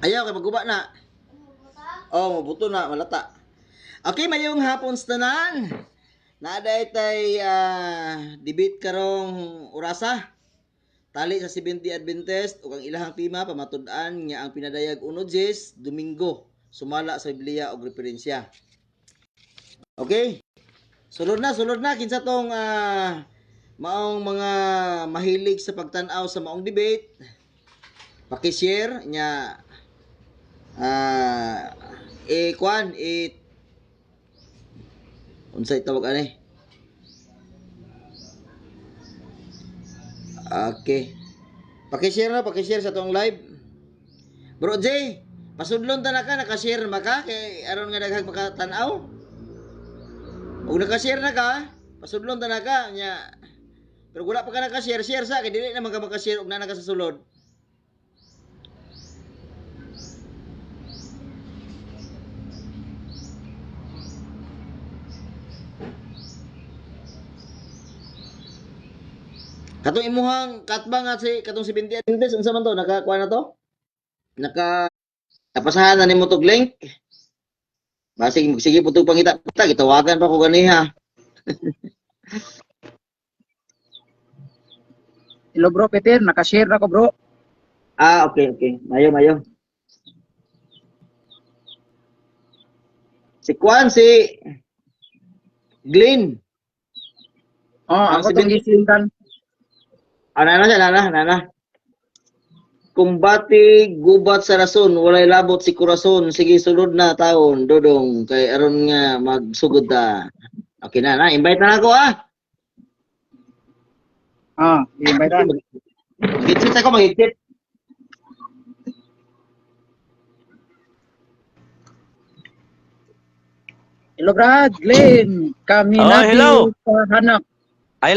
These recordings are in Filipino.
Ayaw, kay maguba na. Oh, mabuto na, malata. Okay, mayong hapon tanan. Naaday tay debate karong orasa. Tali sa 70 Adventist ug ang ilahang tema pamatud-an nga ang pinadayag 1 Domingo sumala sa Biblia og referensya. Okay? Sulod na kinsa tong maong mga mahilig sa pagtan-aw sa maong debate. Paki-share nya kwan unsay tawag ani? Okay. Paki-share sa tong live. Bro J, pasudlon ta na ka naka-share maka kay aron nga daghang makatan-aw. Ug naka-share na ka, pasudlon ta na ka nya. Pero wala pa ka naka-share, share sa kay dili naman ka maka-share ug na ka sa sulod. Katong imuhang katba nga si katong 70 Adventist unsa man to nakakuha na to? Napasahan na nimo tog link. Basig sige putog pangita ta gitawagan pa ko ganiha. Hello bro Peter, naka-share na ko bro. Okay. Mayo. Si Kwan, si Glenn. Ako tong gisindan. Nana. Kumbati gubat sa rason, walay labot si kurason. Sige, sulod na taon, dodong. Kay aron nga magsugod ta. Okay na. Invite na ako Invite na. Mag-hit ako. Hello Brad, Glenn. Kami na hello. sa hanap. I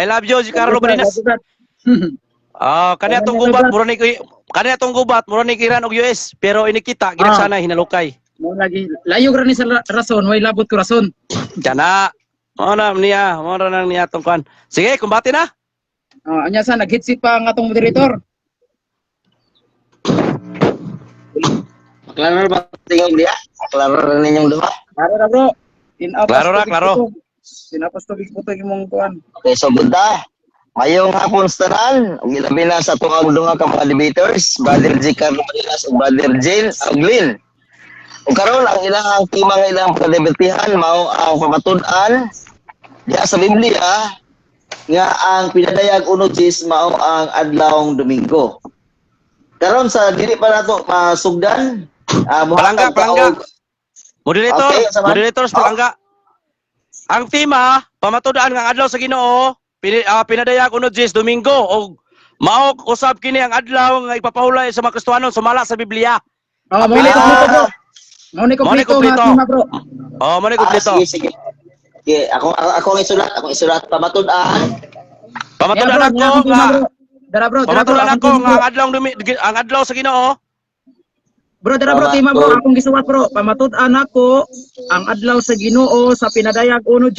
love you si Carlo Barinas. Kani atong gubat mura ni kiran og US pero inikita ginagsanay hinalukay. Mo lagi layo ra ni sa rason, way labot ko rason. Kana. Mo na niya atong kwan. Sige, kumbati na. Anya sa nag-hitsit pa ang atong moderator. Klaro ba tingog dia? Klaro ninyong duha? Klaro ra bro. Klaro. Sinapos to big puto imong kuan. Okay, so gunda. Mayong hapon sa tanan, ug ilabi na sa tuwang duha ka mga debaters, Brother J. Carlo Barinas ug Brother Jane Aglin. Ug karon ang ilang timang ilang pagdebatihan mao ang pamatud-an diha sa Biblia nga ang pinadayag 1 mao ang adlawng Domingo. Karon sa dili pa nato masugdan, Palangga. Moderators palangga. Ang tema pamatud-an nga adlaw sa Ginoo pinadayag 1 Domingo og mao usab kini ang adlaw nga ipapahulay sa mga Kristiyanon sumala sa Biblia. Mo ni kompleto nga tema bro. Mo ni kompleto. Sige. Okay, ako isulat pamatud-an. Pamatud-an ako nga Dara bro, ang adlaw sa Ginoo. Bro, tema bro, akong gisuwat bro. Pamatud-an ako ang adlaw sa Ginoo sa pinadayag 1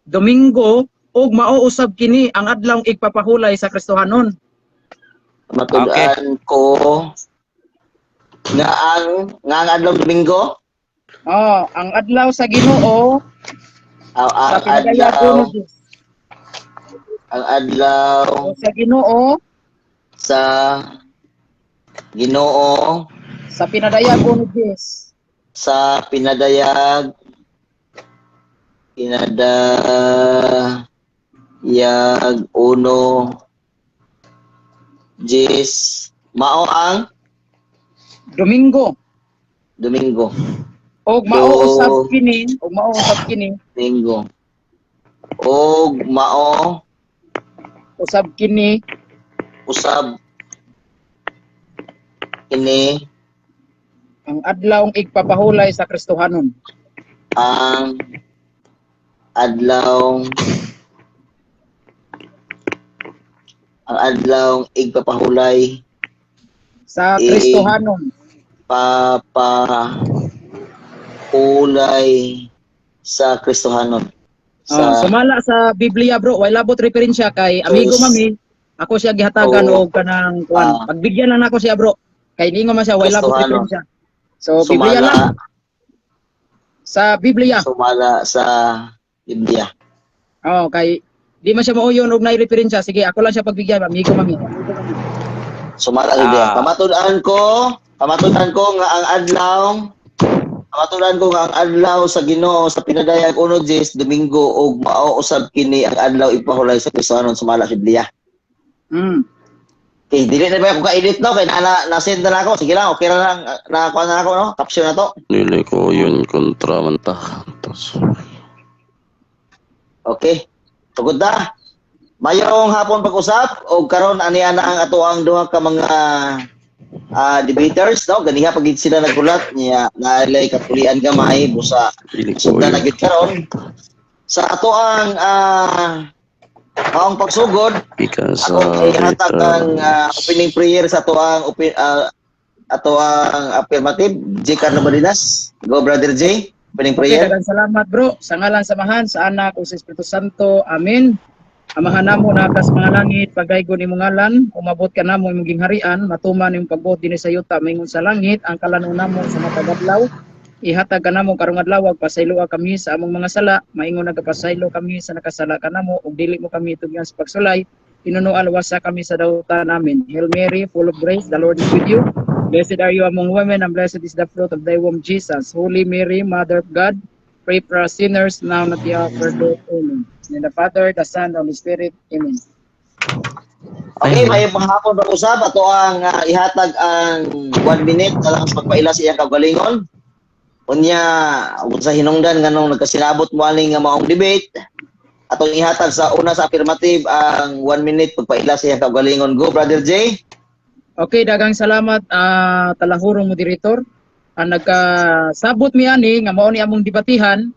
Domingo ug mao usab kini ang adlaw igpapahulay sa Kristohanon. Pamatud-an ko nga ang adlaw Domingo. Ang adlaw sa Ginoo sa pinadayag 1 ang adlaw sa Ginoo sa pinadayag 1 sa pinadayag 1 mao ang Domingo. Og mao usab kini Domingo. Og mao usab kini ang adlaw igpapahulay sa Kristohanon. Ang adlaw igpapahulay sa Kristohanon. Papahulay sa Kristohanon. Sumala sa Biblia bro, way labot referensya kay amigo mami Ako siya gihatagan Oo. og kanang kuan. Ah. Pagbigyan lang nako siya bro. Kay ningo man siya wala ko Kristohano. diferensya. So Biblia lang sa Biblia. Sumala sa India. Oh, kay di man siya mauyon og naay referensya. Sige, ako lang siya pagbigyan, amigo mami. Sumala sa India. Ah. Pamatudan ko nga ang adlaw sa Ginoo sa pinadayag 1 Domingo ug mao usab kini ang adlaw ipahulay sa Kristohanon sumala sa Biblia. Okay, dili na ba ako ka-edit no? Kaya na-send na ako. Sige lang, okay na lang. Nakakuha na ako, no? Caption na to. Dili ko yun kontra man ta. Okay. Tugod na. Mayong hapon pag-usap o karon aniya na ang ato ang duha ka mga debaters, no? Ganiha pagid sila nagulat niya nailay kapulian gamay busa. Dili ko Sugda yun. na gid karon sa ato ang maong pagsugod. Because Ako ihatag ang opening prayer sa ato ang affirmative J. Carlo Balinas. Go Brother J. Opening Okay, prayer. daghang salamat bro. Sa ngalan samahan sa Anak ug sa Espiritu Santo. Amen. Amahan namo na kas mga langit, pagaygon imong ngalan, umabot ka namo imong gingharian, matuman imong pagbuot dinhi sa yuta mingon sa langit, ang kalanon namo sa matag adlaw. Ihatag ka namo karong adlaw, pasayloa kami sa among mga sala, maingon nagapasaylo kami sa nakasala kanamo ug dili mo kami tugyan sa pagsulay. Pinunuan wasa kami sa dauta namin. Hail Mary, full of grace, the Lord is with you. Blessed are you among women, and blessed is the fruit of thy womb, Jesus. Holy Mary, Mother of God, pray for us sinners now and at the hour of our death. Amen. In the Father, the Son, and the Holy Spirit. Amen. Okay, may mahapon pag-usap ato ang ihatag ang 1 minute na lang sa pagpaila sa iyang kaugalingon. Unya sa hinungdan nganong nagkasinabot mo aning nga maong debate. Atong ihatag sa una sa affirmative ang 1 minute pagpaila sa iyang kaugalingon. Go Brother J. Okay, dagang salamat talahurong moderator. Ang nagkasabot mi ani nga mao ni among debatihan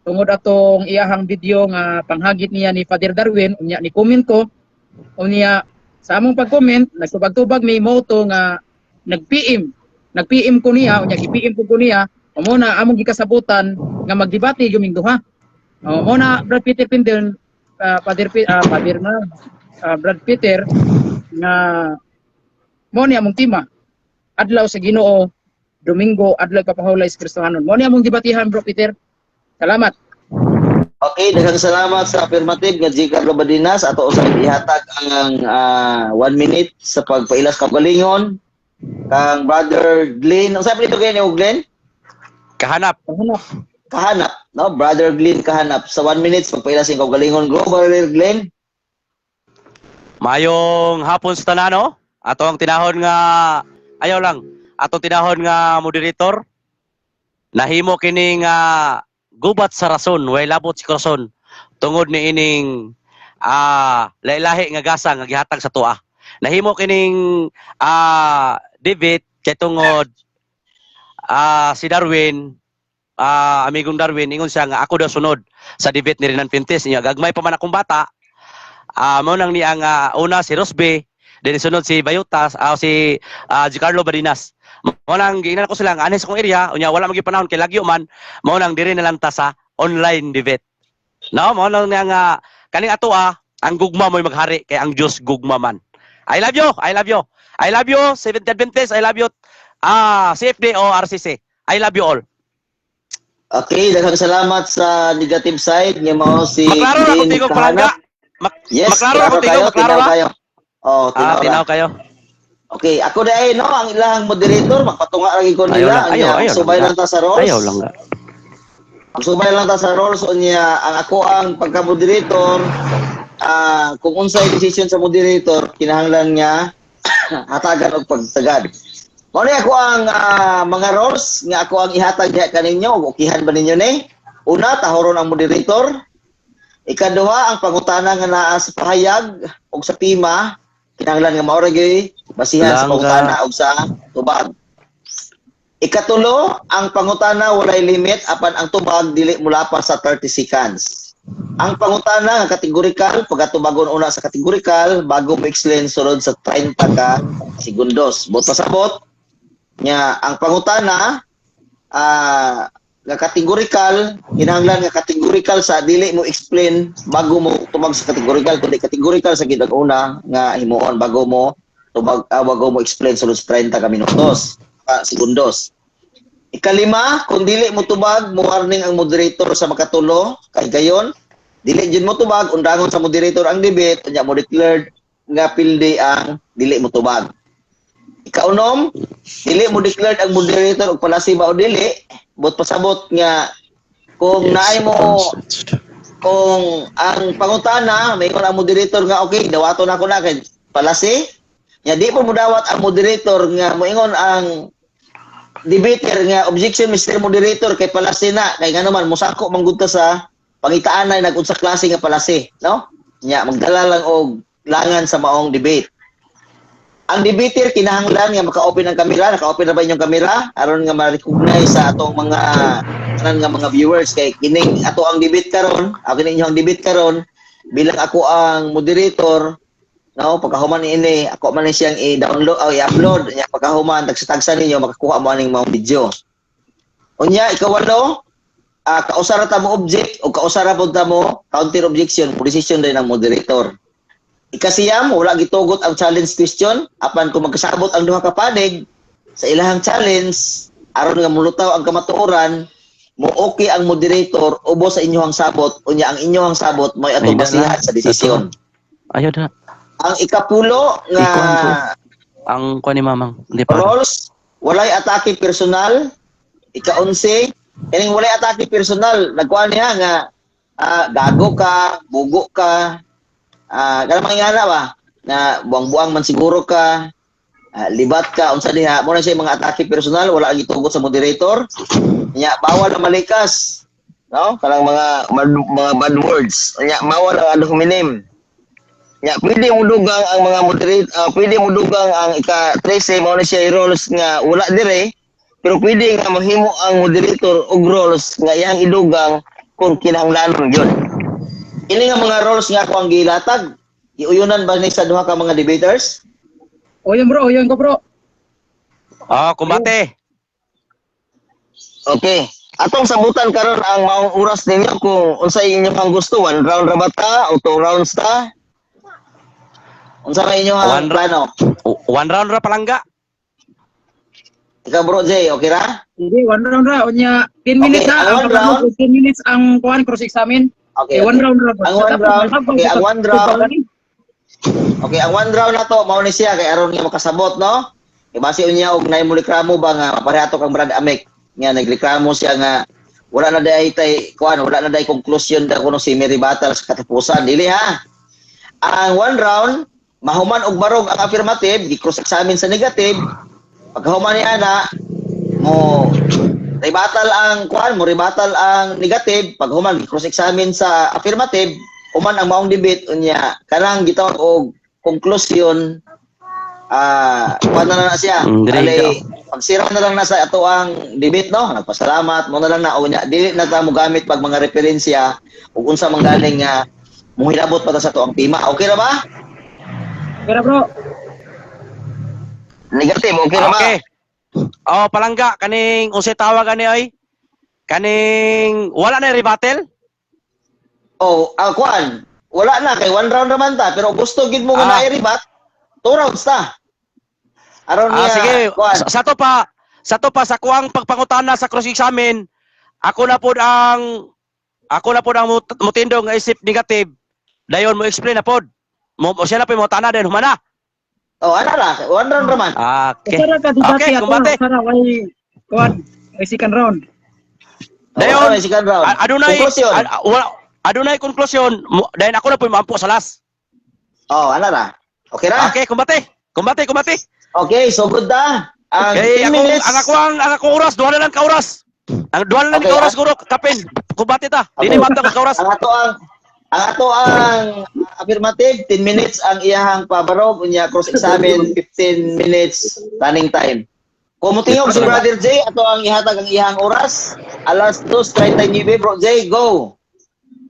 tungod atong iyahang video nga panghagit niya ni Father Darwin, unya ni comment ko. Unya sa among pag-comment, nagtubag-tubag may moto nga nag-PM ko niya, unya gi-PM ko niya, amo na among gikasabutan nga magdebate guming duha. Mo na Brad Peter Pindel, Brad Peter nga mo ni among tema. Adlaw sa Ginoo, Domingo adlaw papahulay sa Kristohanon. Mo ni among debatihan Bro Peter. Salamat. Okay, daghang salamat sa affirmative nga J. Carlo Balinas ato usab ihatag ang 1 minute sa pagpaila sa kaugalingon kang Brother Glenn. Unsa pa nito kay ni Glenn? Kahanap. Kahanap, no? Brother Glenn Kahanap sa 1 minute pagpaila sa kaugalingon. Go Brother Glenn. Mayong hapon sa tanano. Ato ang tinahon nga ayaw lang. Ato tinahon nga moderator. Nahimo kini nga gubat sa rason, way labot si korason. Tungod ni ining lailahi nga gasa nga gihatag sa tuwa. Nahimo kining debate kay tungod si Darwin, amigong Darwin, ingon siya nga ako daw sunod sa debate ni Renan Pintes niya. Gagmay pa man akong bata. Mao nang niya nga una si Rosbe, then sunod si Bayutas, si Giancarlo Balinas. Mao nang giingnan ko sila nga anes kong area, unya wala magi panahon kay lagyo man, mao nang diri na lang ta sa online debate. No, mao nang nga kaning ato ang gugma mo'y maghari kay ang Dios gugma man. I love you. I love you. I love you Seventh Adventist. I love you CFD o RCC. I love you all. Okay, daghang salamat sa negative side nga mao si Maklaro na kung Glenn tigong Kahanap. palangga. Yes, maklaro na kung tigong, maklaro na. kayo. Oh, tinaw ra. Tinaw kayo. Okay, ako dai no ang ilang moderator magpatunga lagi ko nila. Ayaw Subay lang ta sa roles. Ayaw lang nga. Subay lang ta sa roles unya ang ako ang pagka-moderator kung unsay decision sa moderator kinahanglan niya hatagan og pagtagad. Mao ni ako ang mga roles nga ako ang ihatag diha kaninyo ug okihan ba ninyo ni? Una, tahoron ang moderator. Ikaduha, ang pangutana nga naa sa pahayag ug sa tema kinahanglan nga mao ra gyud basihan sa pangutana ug sa tubag. Ikatulo, ang pangutana walay limit apan ang tubag dili mulapas sa 30 seconds. Ang pangutana nga kategorikal, pagatubagon una sa kategorikal bago mo-explain sunod sa 30 ka segundos. Bot pasabot nya ang pangutana nga categorical, kinahanglan nga categorical sa dili mo explain bago mo tumag sa categorical, kundi categorical sa gid una nga himuon bago mo bago mo explain sulod sa 30 ka minutos, segundos. Ikalima, kung dili mo tubag, mo warning ang moderator sa makatulo, kay gayon, dili jud mo tubag, undangon sa moderator ang debate, unya mo declared nga pildi ang dili mo tubag. Ikaunom, dili mo declared ang moderator og palasi ba o dili, but pasabot nga kung naay mo kung ang pangutana may ang moderator nga okay, dawaton ako na kay palasi, nya di po mo dawat ang moderator nga moingon ang debater nga objection Mr. Moderator kay palasi na kay nga naman musako manggud ta sa pangitaan na nag-unsa klase nga palasi, no? Nya magdala lang og langan sa maong debate. Ang debater kinahanglan nga maka-open ang kamera, naka-open na ba inyong kamera aron nga ma-recognize sa atong mga tanan nga mga viewers kay kining ato ang debate karon, kini inyong debate karon bilang ako ang moderator. No, pagkahuman ini ako man ni siyang i-download o i-upload nya pagkahuman tagsa-tagsa ninyo makakuha mo aning mga video. Unya ikawalo, kausara ta mo object o kausara pod ta mo counter objection, decision din ng moderator. Ikasiyam, wala gitugot ang challenge question apan kung magkasabot ang duha ka panig sa ilahang challenge aron nga mulutaw ang kamatuoran mo okay ang moderator ubos sa inyong sabot unya ang inyong sabot may atong basihan sa desisyon. Ayo na. Ang ikapulo nga ang kuan ni mamang hindi pa. rules, walay atake personal. Ika-11, kining walay atake personal, nagkuan niya nga gago ka, bugo ka, kanang mangingana ba na buang-buang man siguro ka, libat ka, unsa diha mo na siya mga atake personal, wala gitugot sa moderator. Nya bawal ang malikas, no? Kanang mga bad words. Nya bawal ang hominem. Ya, pwede mo dugang ang mga moderator, pwede mo dugang ang ika-13 mo na siya i-roles nga wala dire, pero pwede nga mahimo ang moderator og roles nga iyang idugang kung kinahanglan yun. Ini nga mga roles nga ako ang gilatag, iuyunan ba ni sa duha ka mga debaters? Oyon bro, oyon ko bro. Kumbate. Okay. Atong sabutan karon ang maong oras ninyo kung unsay inyong ang gusto, 1 round ra ba ta o 2 rounds ta? Unsa may inyo ang plano? 1 round ra palangga. Ikaw bro Jay, okay ra? Hindi, 1 round ra. Unya, 10 minutes Okay, ha. ang Ang 1 round? 10 minutes ang kuhan cross-examine. Okay. 1 round ra. Ang 1 round, okay, ang 1 round. Okay, ang 1 round na to, mao ni siya kay aron nga makasabot, no? Ibase unya og nay mo reklamo ba nga maparehato kang Brad Amek. Nga nagreklamo siya nga wala na day tay kuan, wala na day conclusion da kuno si Mary Battle sa katapusan. Dili ha. Ang 1 round mahuman og barog ang affirmative, gi-cross-examine sa negative. Pagkahuman ni ana mo rebuttal ang kuan, mo rebuttal ang negative, paghuman gi-cross-examine sa affirmative, human ang maong debate unya kanang gitawag og conclusion kuan na siya. Dali pagsira na lang na sa ato ang debate, no? Nagpasalamat mo na lang na unya dili na ta mo gamit pag mga referensya ug unsa man galing nga mohilabot pa ta sa ato ang tema. Okay ra ba? Pero bro, Negative, okay na ba? Okay. Palangga kaning unsay tawag ani ay? Kaning wala na rebuttal? Kuan. Wala na kay 1 round naman ta, pero gusto gid mo nga na-rebat, 2 rounds ta. Aron niya, Sige. kuan. Sa to pa sa kuang pagpangutana sa cross-examine, ako na pod ang mutindog nga isip negative. Dayon mo explain na pod. Mo siya na po mo tana din humana. Ana ra, 1 round naman. Okay. Sara ka debate Okay, ako. kumbate. Sara way kuhan, way second round. Dayon, second round. Conclusion. Adunay conclusion. Dayon ako na po maampo sa last. Ana ra. Okay ra? Okay, kumbate. Okay, so good da. Ang Okay, 10 minutes. ang akong oras, duha na lang ka oras. Ang duha na lang Okay, ka oras guro kapin. Kumbate ta. Dili Okay. manta ka oras. Ang ato ang affirmative 10 minutes ang iyahang pabarog unya cross-examine 15 minutes running time. Kung mutingog si Brother Jay, ato ang ihatag ang iyahang oras. Alas 2:39 bro Jay, go.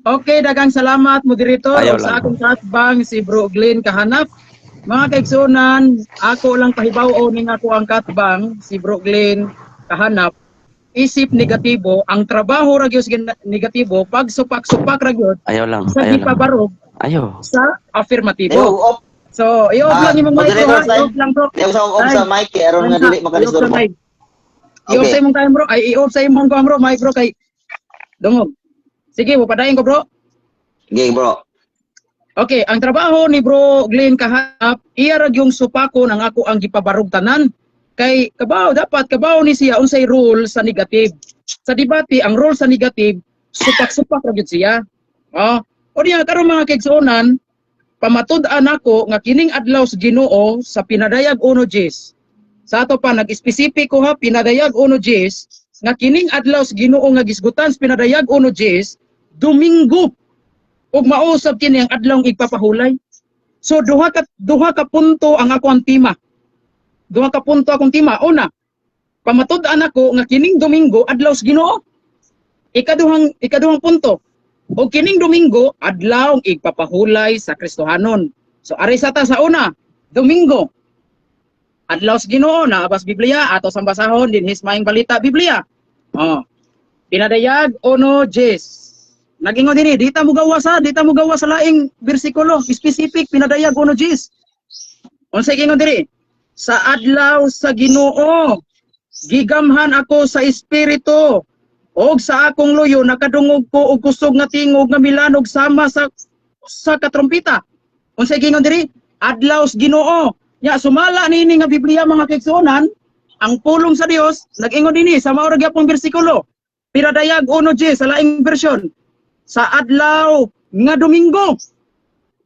Okay, dagang salamat moderator. Ayaw Sa lang. akong katbang si Bro Glenn Kahanap. Mga kaigsunan, ako lang pahibaw ning ako ang katbang si Bro Glenn Kahanap. isip negatibo, ang trabaho ra gyud sa negatibo pag supak-supak ra gyud Ayaw lang. sa Ayaw lang. gipabarog Ayaw. sa Deo, affirmatibo. off. So, i-off lang yung mga mic ko, ha? moderator time. I-off lang bro. Deo sa off sa mic, kaya aron nga Time, dili i-off makalistor lang, mo. time. I-off Okay. sa imong time bro. Ay, i-off sa imong kuha, bro. Mic bro kay dungog. Sige, padayon ko bro. Okay, bro. Okay, ang trabaho ni bro Glenn kahap, iya ra yung supako ng ako ang gipabarog tanan. Kay dapat kabaw ni siya unsay rule sa negative. Sa debate, ang rule sa negative, supak-supak ra gyud siya. Oh, o niya karon mga kaigsuonan, pamatud-an ako nga kining adlaw sa Ginoo sa pinadayag 1 Gs. Sa ato pa nag-specific ko ha, pinadayag 1 Gs nga kining adlaw sa Ginoo nga gisgutan sa pinadayag 1 Gs, Domingo. Ug mausab kini ang adlaw igpapahulay. So duha ka punto ang ako ang tema. Duha ka punto akong tema. Una, pamatud-an ako nga kining Domingo adlaw sa Ginoo. Ikaduhang punto. O kining Domingo adlaw igpapahulay sa Kristohanon. So ari sa ta sa una, Domingo. Adlaw sa Ginoo na abas Biblia ato sang basahon din hismayong balita Biblia. Oh. Pinadayag 1 Gs. Nagingon dinhi, dita mo gawas sa laing bersikulo, specific pinadayag 1 Gs. Unsay gingon diri? Sa adlaw sa Ginoo, gigamhan ako sa espiritu, og sa akong luyo nakadungog ko og kusog nga tingog nga milanog sama sa katrumpita. Unsay gingon diri? Adlaw sa Ginoo. Ya sumala nini nga Biblia mga kaigsuonan, ang pulong sa Dios nag-ingon dinhi sa mao ra gyapon bersikulo. Pinadayag 1 Gs sa laing bersyon. Sa adlaw nga Domingo,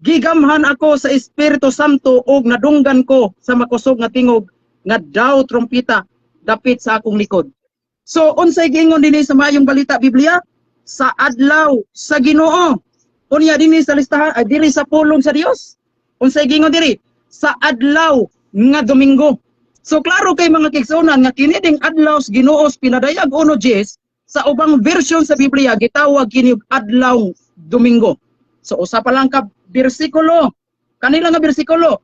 gigamhan ako sa Espiritu Santo ug nadunggan ko sa makusog nga tingog nga daw trompita dapit sa akong likod. So unsay giingon dinhi sa mayong balita Biblia? Sa adlaw sa Ginoo. Unya dinhi sa listahan diri sa pulong sa Dios. Unsay giingon diri? Sa adlaw nga Domingo. So klaro kay mga kaigsuonan nga kini ding adlaw sa Ginoo pinadayag 1 Gs sa ubang version sa Biblia gitawag kini adlaw Domingo. So usa pa lang ka bersikulo. Kanila nga bersikulo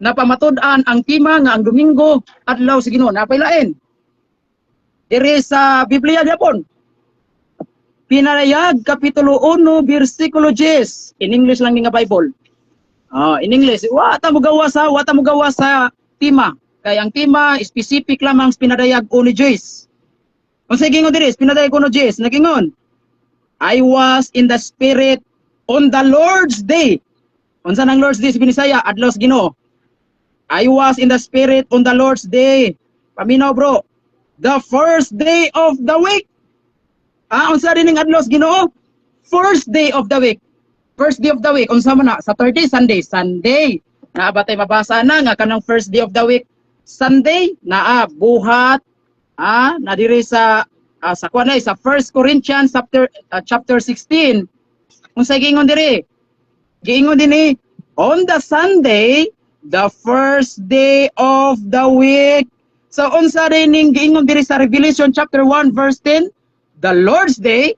na pamatud-an ang tema nga ang Domingo adlaw sa Ginoo. Napay lain. Diri sa Biblia gyapon. Pinadayag kapitulo 1 bersikulo 10. In English lang ni nga Bible. In English, wa ta mo gawa sa tema. Kay ang tema specific lamang sa pinadayag 1 Gs. Unsay gingon diri? Pinadayag 1 Gs. Nagingon, I was in the Spirit on the Lord's Day. Unsa nang Lord's Day sa Binisaya? Adlaw sa Ginoo. I was in the Spirit on the Lord's Day. Paminaw bro. The first day of the week. Unsa din ang adlaw sa Ginoo? First day of the week. First day of the week. Unsa man na? Saturday, Sunday. Sunday. Naa ba tay mabasa na nga kanang first day of the week? Sunday. Naa buhat. Na diri sa sa 1 Corinthians chapter 16. Unsay giingon diri? Giingon dinhi, on the Sunday, the first day of the week. So unsa ning giingon diri sa Revelation chapter 1 verse 10? The Lord's Day,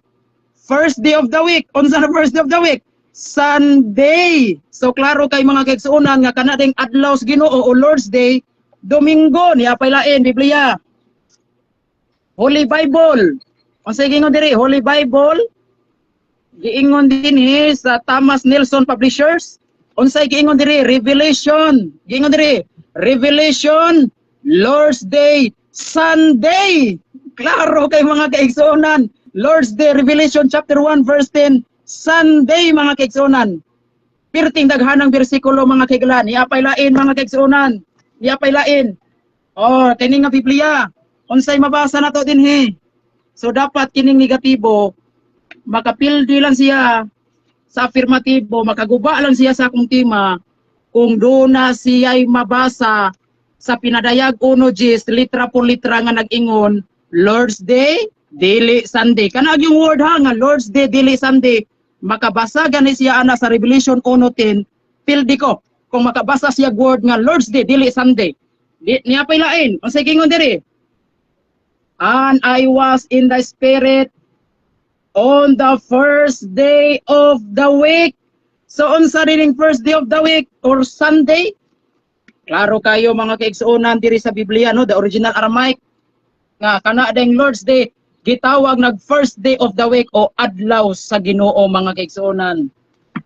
first day of the week. Unsa na first day of the week? Sunday. So klaro kay mga kaigsuonan nga kana ding adlaw sa Ginoo o Lord's Day, Domingo niya pay lain Biblia. Holy Bible. Unsay gingon diri? Holy Bible. Giingon dinhi sa Thomas Nelson Publishers. Unsay giingon diri? Revelation. Giingon diri, Revelation, Lord's Day, Sunday. Klaro kay mga kaigsuonan. Lord's Day, Revelation chapter 1 verse 10, Sunday mga kaigsuonan. Pirting daghanang bersikulo mga kaiglan. Iapay lain mga kaigsuonan. Iapay lain. Kini nga Biblia. Unsay mabasa na to dinhi. So dapat kining negatibo makapildi lang siya sa affirmatibo, makaguba lang siya sa akong tema kung doon na siya'y mabasa sa pinadayag 1 Gs, litra po litra nga nag-ingon, Lord's Day, dili Sunday. Kanag yung word ha nga, Lord's Day, dili Sunday. Makabasa gani siya ana sa Revelation 1:10, pildi ko. Kung makabasa siya word nga Lord's Day, dili Sunday. Niya pay lain. Unsay gingon diri? And I was in the Spirit on the first day of the week. So unsa ring first day of the week or Sunday? Klaro kayo mga kaigsuonan diri sa Biblia no, the original Aramaic nga kana ding Lord's Day, gitawag nag first day of the week o adlaw sa Ginoo mga kaigsuonan.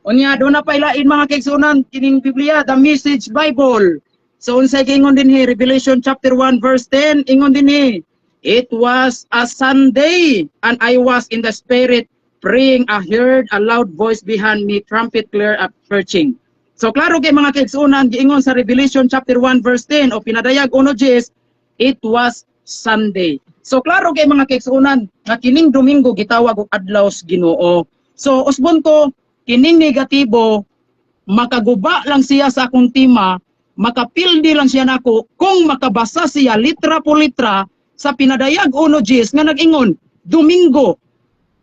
Unya do na pailain mga kaigsuonan kining Biblia, the Message Bible. So unsay ingon dinhi Revelation chapter 1 verse 10 ingon dinhi, it was a Sunday and I was in the spirit praying. I heard a loud voice behind me, trumpet clear up preaching. So klaro kay mga kaigsuonan giingon sa Revelation chapter 1 verse 10 o pinadayag 1:10, it was Sunday. So klaro kay mga kaigsuonan nga kining Domingo gitawag og adlaw sa Ginoo. So usbon kining negatibo makaguba lang siya sa akong tema, makapildi lang siya nako kung makabasa siya litra po litra sa pinadayag 1:10 nga nag-ingon Domingo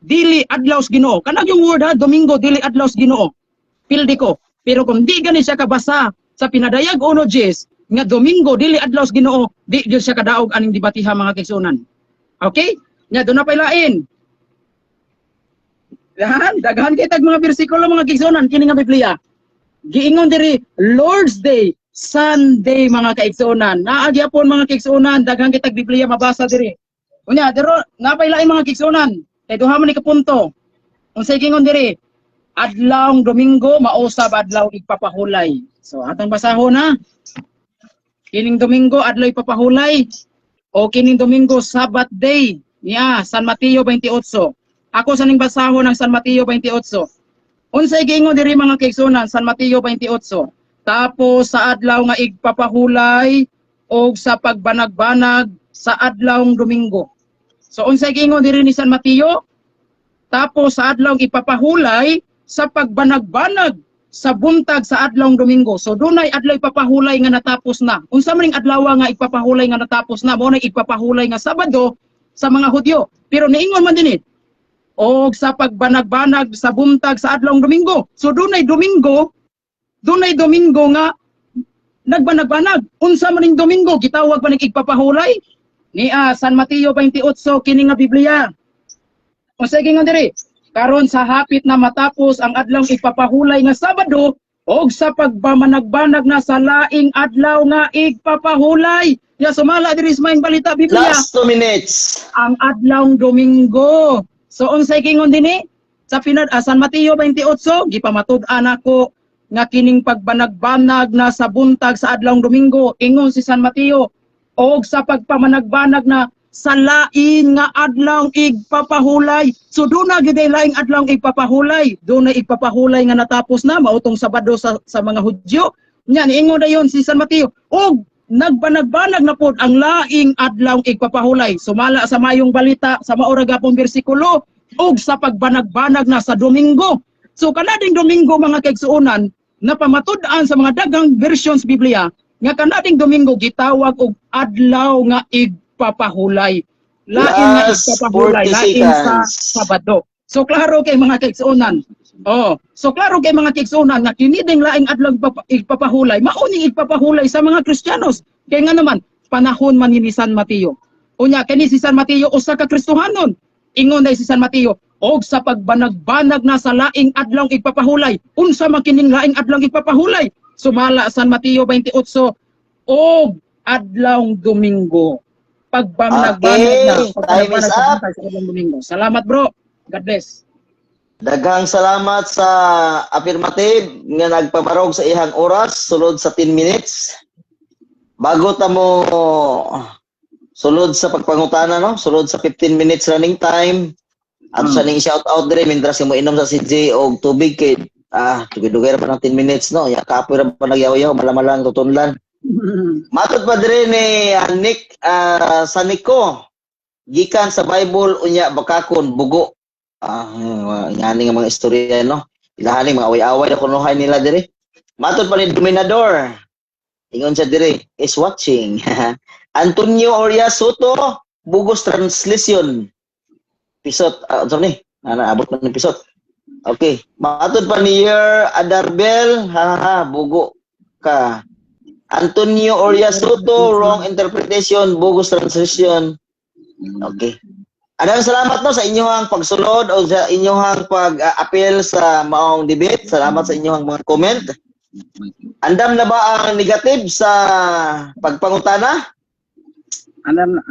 dili adlaw sa Ginoo. Kanang yung word ha, Domingo dili adlaw sa Ginoo. Pildi ko. Pero kung di gani siya kabasa sa pinadayag 1:10 nga Domingo dili adlaw sa Ginoo, di gyud siya kadaog aning debatiha mga kaigsuonan. Okay? Nya do na pailain. Daghan kay tag mga bersikulo mga kaigsuonan kini nga Biblia. Giingon diri Lord's Day, Sunday mga kaigsuonan. Naa gyapon mga kaigsuonan daghan kay tag Biblia mabasa diri. Unya dero na pailain mga kaigsuonan. Kay duha man ni kapunto. Unsay giingon diri? Adlaw Domingo mausab adlaw igpapahulay. So atong basahon na. Kining Domingo adlaw igpapahulay o kining Domingo Sabbath day niya San Mateo 28. Ako sa ning basahon ng San Mateo 28. Unsay giingon diri mga kaigsuonan San Mateo 28. Tapos sa adlaw nga igpapahulay o sa pagbanag-banag sa adlaw Domingo. So unsay giingon diri ni San Mateo? Tapos sa adlaw ipapahulay sa pagbanag-banag sa buntag sa adlaw Domingo. So dunay adlaw ipapahulay nga natapos na. Unsa man ning adlaw nga ipapahulay nga natapos na, mao na ipapahulay nga Sabado sa mga Hudyo. Pero niingon man dinhi og sa pagbanag-banag sa buntag sa adlaw Domingo. So dunay Domingo nga nagbanag-banag. Unsa man ning Domingo gitawag man ning igpapahulay ni San Mateo 28 kini nga Biblia. Unsa gingon diri? Karon sa hapit na matapos ang adlaw igpapahulay nga Sabado og sa pagbamanag-banag na sa laing adlaw nga igpapahulay. Ya sumala diri sa maing balita Biblia. Last 2 minutes. Ang adlaw Domingo. So unsay gingon dinhi? Sa San Mateo 28 gipamatud-an ako nga kining pagbanag-banag na sa buntag sa adlaw Domingo. Ingon si San Mateo og sa pagpamanag-banag na sa lain nga adlaw igpapahulay. So doon na giday laing adlaw igpapahulay. Doon na igpapahulay nga natapos na mautong Sabado sa mga Hudyo. Nya niingon dayon si San Mateo, og nagbanag-banag na pod ang laing adlaw igpapahulay. Sumala sa mayong balita sa maura gapong bersikulo og sa pagbanag-banag na sa Domingo. So kanading Domingo mga kaigsuonan napamatud-an sa mga daghang versions Biblia nga kanading Domingo gitawag og adlaw nga igpapahulay. Lain nga igpapahulay, lain sa Sabado. So klaro kay mga kaigsuonan. So klaro kay mga kaigsuonan nga kini ding laing adlaw igpapahulay, mao ning igpapahulay sa mga Kristiyanos. Kay nga naman panahon man ni San Mateo. Unya kini si San Mateo usa ka Kristohanon. Ingon day si San Mateo, og sa pagbanag-banag na sa laing adlaw igpapahulay. Unsa man kining laing adlaw igpapahulay? Sumala San Mateo 28 og adlaw Domingo. Pagbanag-banag na. Time is up. Salamat bro. God bless. Daghang salamat sa affirmative nga nagpabarog sa ihang oras sulod sa 10 minutes. Bago ta mo sulod sa pagpangutana no, sulod sa 15 minutes running time. At sa ning shout out dire mintras mo inom sa CJ og tubig kay dugay-dugay ra pa ng 10 minutes no. Ya kapoy ra pa nagyaw-yaw malamalang tutunlan. Matod pa dire ni Nick Saniko gikan sa Bible unya bakakon bugo. Ngani nga mga istorya no. Ilahani mga away-away na kunuhay nila dire. Matod pa ni Dominador. Ingon siya dire is watching. Antonio Oria Soto, Bugos Translation. Pisot, sorry, naabot na ng pisot. Okay, matod pa ni Yer Adarbel, bugo ka. Antonio Oria Soto, wrong interpretation, Bugos Translation. Okay. Adang salamat no sa inyong pagsulod o sa inyong pag-appeal sa maong debate. Salamat sa inyong mga comment. Andam na ba ang negative sa pagpangutana? Andam na.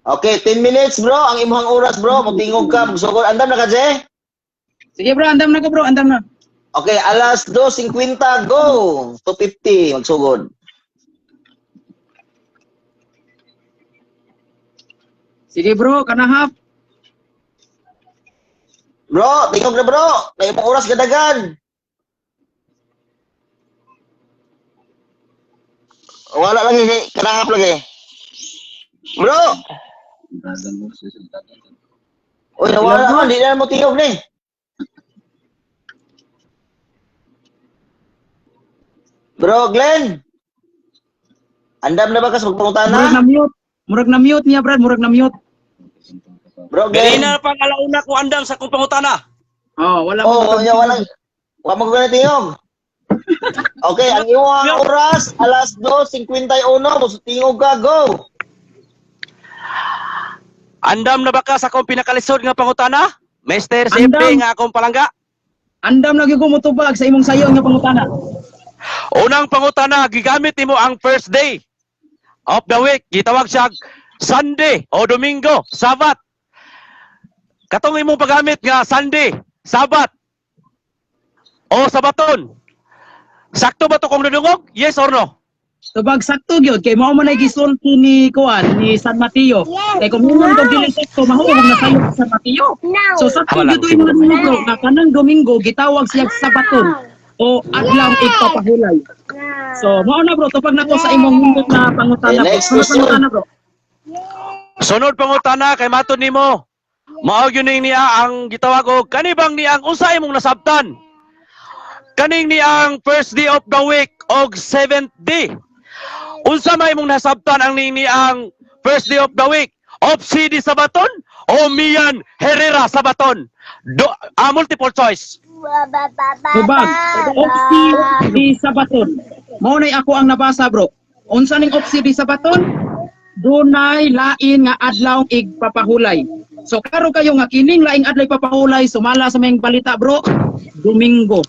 Okay, 10 minutes bro, ang imong oras bro, mutingog ka, magsugod. Andam na ka, Jay? Sige bro, andam na ko bro, andam na. Okay, alas 2:50, go! 2:50, magsugod. Sige bro, kanahap. Bro, tingog na bro, may imong oras gadagan. Wala lagi, kanahap lagi. Bro! Uy, nawala naman, di na mo tingog ni. Bro, Glenn! Andam na ba ka sa Murag pagpangutana? na mute. Murag na mute niya, Brad. Murag na mute. Bro, Glenn! Ganina pang alauna ko andam sa kung pangutana. Oh, wala Oo, oh, wala. Wala mo gano'n tingog. Okay, ang iyong oras, alas 2:51, tingog ka, go! Andam na ba ka sa kung pinakalisod nga pangutana? Mr. Andam. Simple nga akong palangga. Andam lagi ko mutubag sa imong sayo nga pangutana. Unang pangutana, gigamit nimo ang first day of the week. Gitawag siya Sunday o Domingo, Sabat. Katong imong paggamit nga Sunday, Sabat o Sabaton. Sakto ba to kung nadungog? Yes or no? Tubag sakto gyud kay mao man ay gisulti ni Kuan ni San Mateo. Kay kung unang no. Dili sakto mahuwag na sayo sa San Mateo. So sakto Wala, gyud imong Domingo nga kanang Domingo gitawag siya Sabaton o adlaw igpapahulay. So mao na bro tupag nako sa imong hindot na pangutana. Okay, next Ano question. pangutana bro? Sunod pangutana kay matud nimo. Mao gyud niya ang gitawag og kanibang niya ang usa imong nasabtan. Kaning niyang first day of the week og seventh day. Unsa may imong nasabtan ang niyang first day of the week? Opsi di Sabaton o Mian Herrera Sabaton? Multiple choice. Tubag. Opsi di Sabaton. Mao nay ako ang nabasa bro. Unsa ning opsi di Sabaton? Dunay lain nga adlaw igpapahulay. So klaro kayo nga kining laing adlaw igpapahulay sumala sa may balita bro. Domingo.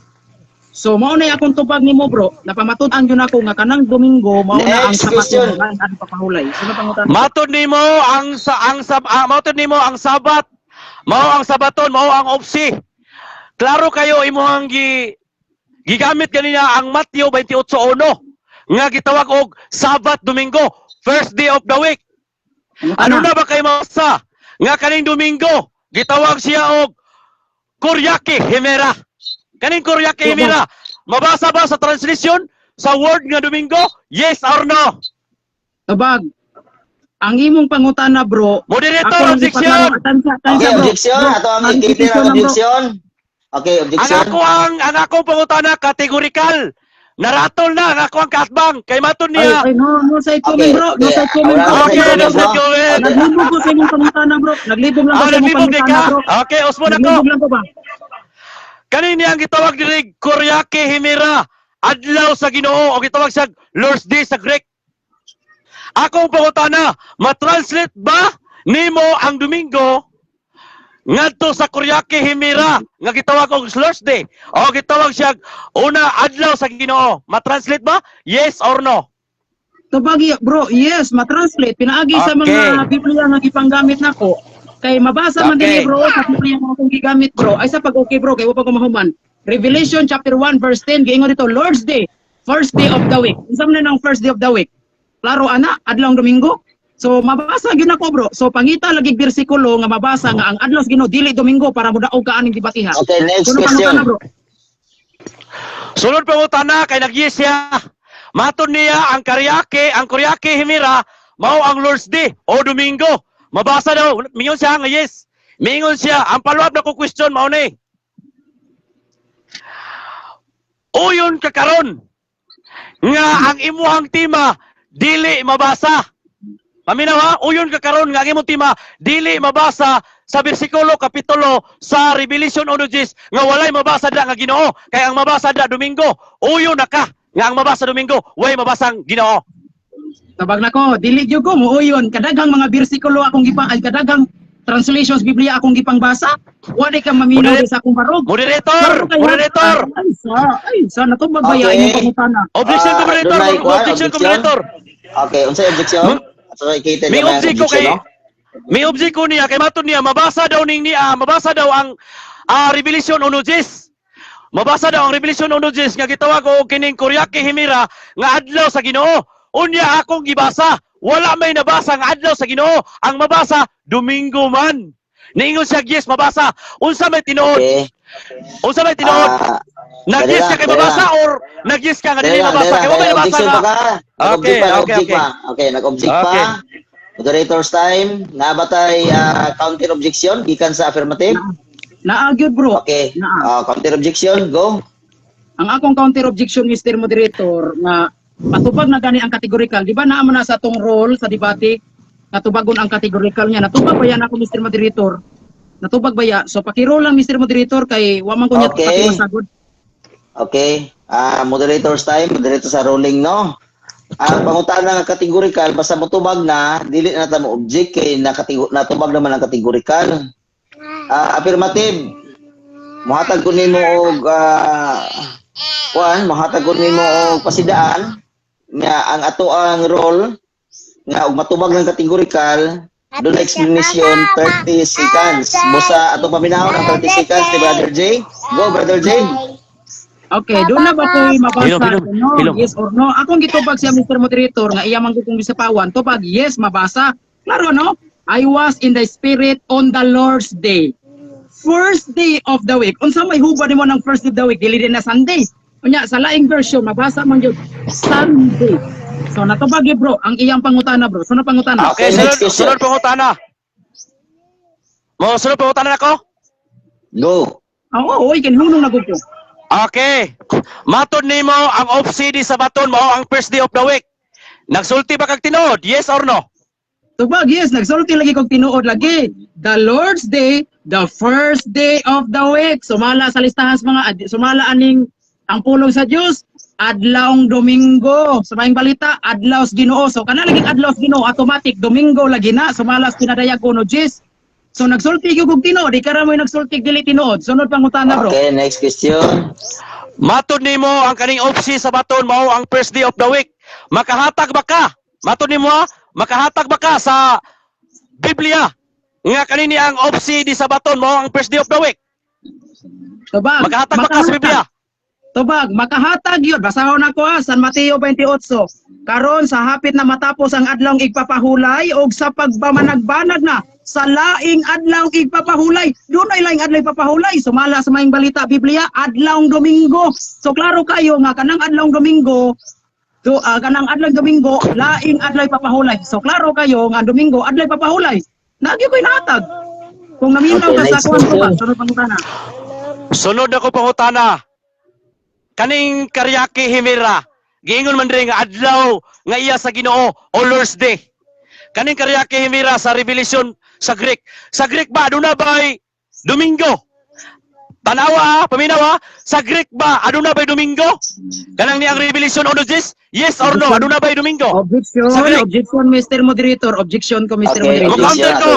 So mao na akong tubag nimo bro, napamatud-an gyud ako nga kanang Domingo mao na ang Next Sabaton question. nga ang papahulay. Sino pangutana? Matud nimo matud nimo ang Sabat, mao ang Sabaton, mao ang opsi. Klaro kayo imuhang gigamit kanina ang Mateo 28:1 nga gitawag og Sabat Domingo, first day of the week. Ano na ba kay masa nga kaning Domingo gitawag siya og Kuryake Himera. Kaning Kuryake Himera, mabasa ba sa translation sa word nga Domingo? Yes or no? Tubag. Ang imong pangutana bro. Moderator, ang objection! Okay, objection. Ato ang ikitin ang objection. Okay, objection. Ang akong pangutana kategorikal. Naratol na ang ako ang katbang kay matud niya. Ay, no say Okay, comment bro. No okay. say comment bro. Wala Okay, na no say say comment, comment. Naglibog ko sa imong pangutana bro. Naglibog lang ko sa imong Naglibog di pangutana ka. bro. Okay, usmo na ko. Naglibog lang ko ba? Kanini ang gitawag diri Kuryake Himera, adlaw sa Ginoo o gitawag sa Lord's Day sa Greek. Akong pangutana, matranslate ba nimo ang Domingo ngadto sa Kuryake Himera nga gitawag og Lord's Day o gitawag siya una adlaw sa Ginoo? Matranslate ba? Yes or no? Tubag bro, yes, matranslate pinaagi sa mga Biblia nga gipanggamit nako. Kay mabasa man Okay. dili bro sa Biblia nga akong gigamit bro. Ay sa pag okay bro kay wa pa ko mahuman. Revelation chapter 1 verse 10 giingon dito Lord's Day, first day of the week. Unsa man nang first day of the week? Klaro ana, adlaw Domingo. So mabasa gyud nako bro. So pangita lagi bersikulo nga mabasa nga ang adlaw sa Ginoo dili Domingo para mudaog ka aning debatiha. Okay, next Kuno question. pangutana bro? Sunod pangutana kay nag-yes siya. Matud niya ang Kuryake Himera mao ang Lord's Day o Domingo. Mabasa daw, mingon siya nga yes. Mingon siya, ang follow-up na ko question mao ni. Uyon ka karon nga ang imuhang tema dili mabasa. Paminaw ha, uyon ka karon nga ang imong tema dili mabasa sa bersikulo kapitulo sa Revelation 1:10 nga walay mabasa da nga Ginoo kay ang mabasa da Domingo. Uyon na ka nga ang mabasa Domingo way mabasang Ginoo. Tabag nako, dili gyud ko muuyon kadaghang mga bersikulo akong kadaghang translations Biblia akong gipangbasa. Wala ka maminaw sa akong barog. Moderator! Ay, sa natubag ba Okay. imong pangutana? Objection to moderator! Dunay kuha, Objection to objection. moderator! Okay, unsay objection? So, ikitin May naman ang objection ko objection, kay no? May object ko niya kay matud niya mabasa daw ang Revelation 1:10. Mabasa daw ang Revelation 1:10 nga gitawag og kining Kuryaki Himira nga adlaw sa Ginoo. Unya akong gibasa, wala may nabasa nga adlaw sa Ginoo. Ang mabasa Domingo man. Niingon siya yes mabasa. Unsa may tinuod? Okay. Unsa may tinuod? Nag-yes ka kay mabasa or nag-yes ka nga dili mabasa? Kay wala nabasa nga. Okay, okay, okay. Okay, nag-object Okay. pa. Moderator's time. Nabatay counter objection gikan sa affirmative. Naagyod bro. Okay. Naa. Counter objection, go. Ang akong counter objection, Mr. Moderator, nga matubag na gani ang categorical. Di ba naman na sa tong role sa debate, natubagon ang categorical niya. Natubag ba yan ako, Mr. Moderator? Natubag ba yan? So pakiro lang, Mr. Moderator, kay waman ko niya Okay. pakiwasagod. Okay. Moderator's time. Moderator sa rolling, no? Ang pangutana nga categorical, basta motubag na, dili na mo object kay natubag naman ang categorical. Affirmative. Muhatag ko nimo og muhatag ko nimo og pasidaan nga ang ato ang role nga og matubag ng categorical doon explanation 30 seconds. Busa ato paminahon ang 30 seconds ni Brother J. Go Brother J. Okay, doon na ba ko mabasa? No, Hilom. yes or no? Akong gitubag siya, Mr. Moderator, nga iya man ko kung gisapawan. Tubag, yes, mabasa. Klaro, no? I was in the spirit on the Lord's day. First day of the week. Unsa may hubad nimo ng first day of the week? Dili din na Sunday. Unya sa laing version mabasa man gyud Sunday. So natubag yun, bro. Ang iyang pangutana, bro. Sunod pangutana. Okay, Next question. sunod pangutana. Mo sunod pangutana nako? Go. Oo, kinhunong na gud ko. Okay. Matod nimo ang off-CD sa baton mo ang first day of the week. Nagsulti ba kag tinuod? Yes or no? Tubag, yes, nagsulti lagi kog tinuod lagi. The Lord's Day, the first day of the week. Sumala sa listahan sa mga sumala aning ang pulong sa Dios. Adlawng Domingo. Sa maing balita, adlaw sa Ginoo. So kana lagi adlaw sa Ginoo, automatic Domingo lagi na. Sumala sa pinadayag ko no Jis. So nagsulti gyud kog tinuod, di kara mo nagsulti dili tinuod. Sunod pangutana, bro. Okay, next question. Matod nimo ang kaning off-CD sa baton mo ang first day of the week. Makahatag ba ka? Matod nimo makahatag ba ka sa Biblia nga kanini ang off-CD sa baton mo ang first day of the week? Tubag. Makahatag ba ka sa Biblia? Tubag, makahatag yun. Basahon ako San Mateo 28. Karon sa hapit na matapos ang adlawng igpapahulay og sa pagbamanagbanag na sa laing adlaw igpapahulay. Doon ay laing adlaw igpapahulay. Sumala sa maing balita Biblia, adlawng Domingo. So klaro kayo nga kanang adlawng Domingo, kanang adlawng Domingo, laing adlaw igpapahulay. So klaro kayo nga Domingo adlaw igpapahulay. Nagyo ko'y nahatag. Kung naminaw Okay, ka sa next kuwan ko ba, question. sunod pangutana. Sunod ako pangutana. Kaning Kuryaki Himira, giingon man rin nga adlaw nga iya sa Ginoo o Lord's Day. Kaning Kuryaki Himira sa Revelation sa Greek. Sa Greek ba aduna ba'y Domingo? Tanawa, paminawa, sa Greek ba aduna ba'y Domingo? Kanang ni ang Revelation 1:10? Yes or no? Aduna ba'y Domingo? Objection, Sa Greek. objection, Mr. Moderator. Objection ko, Mr. Okay, Moderator. Counter ko.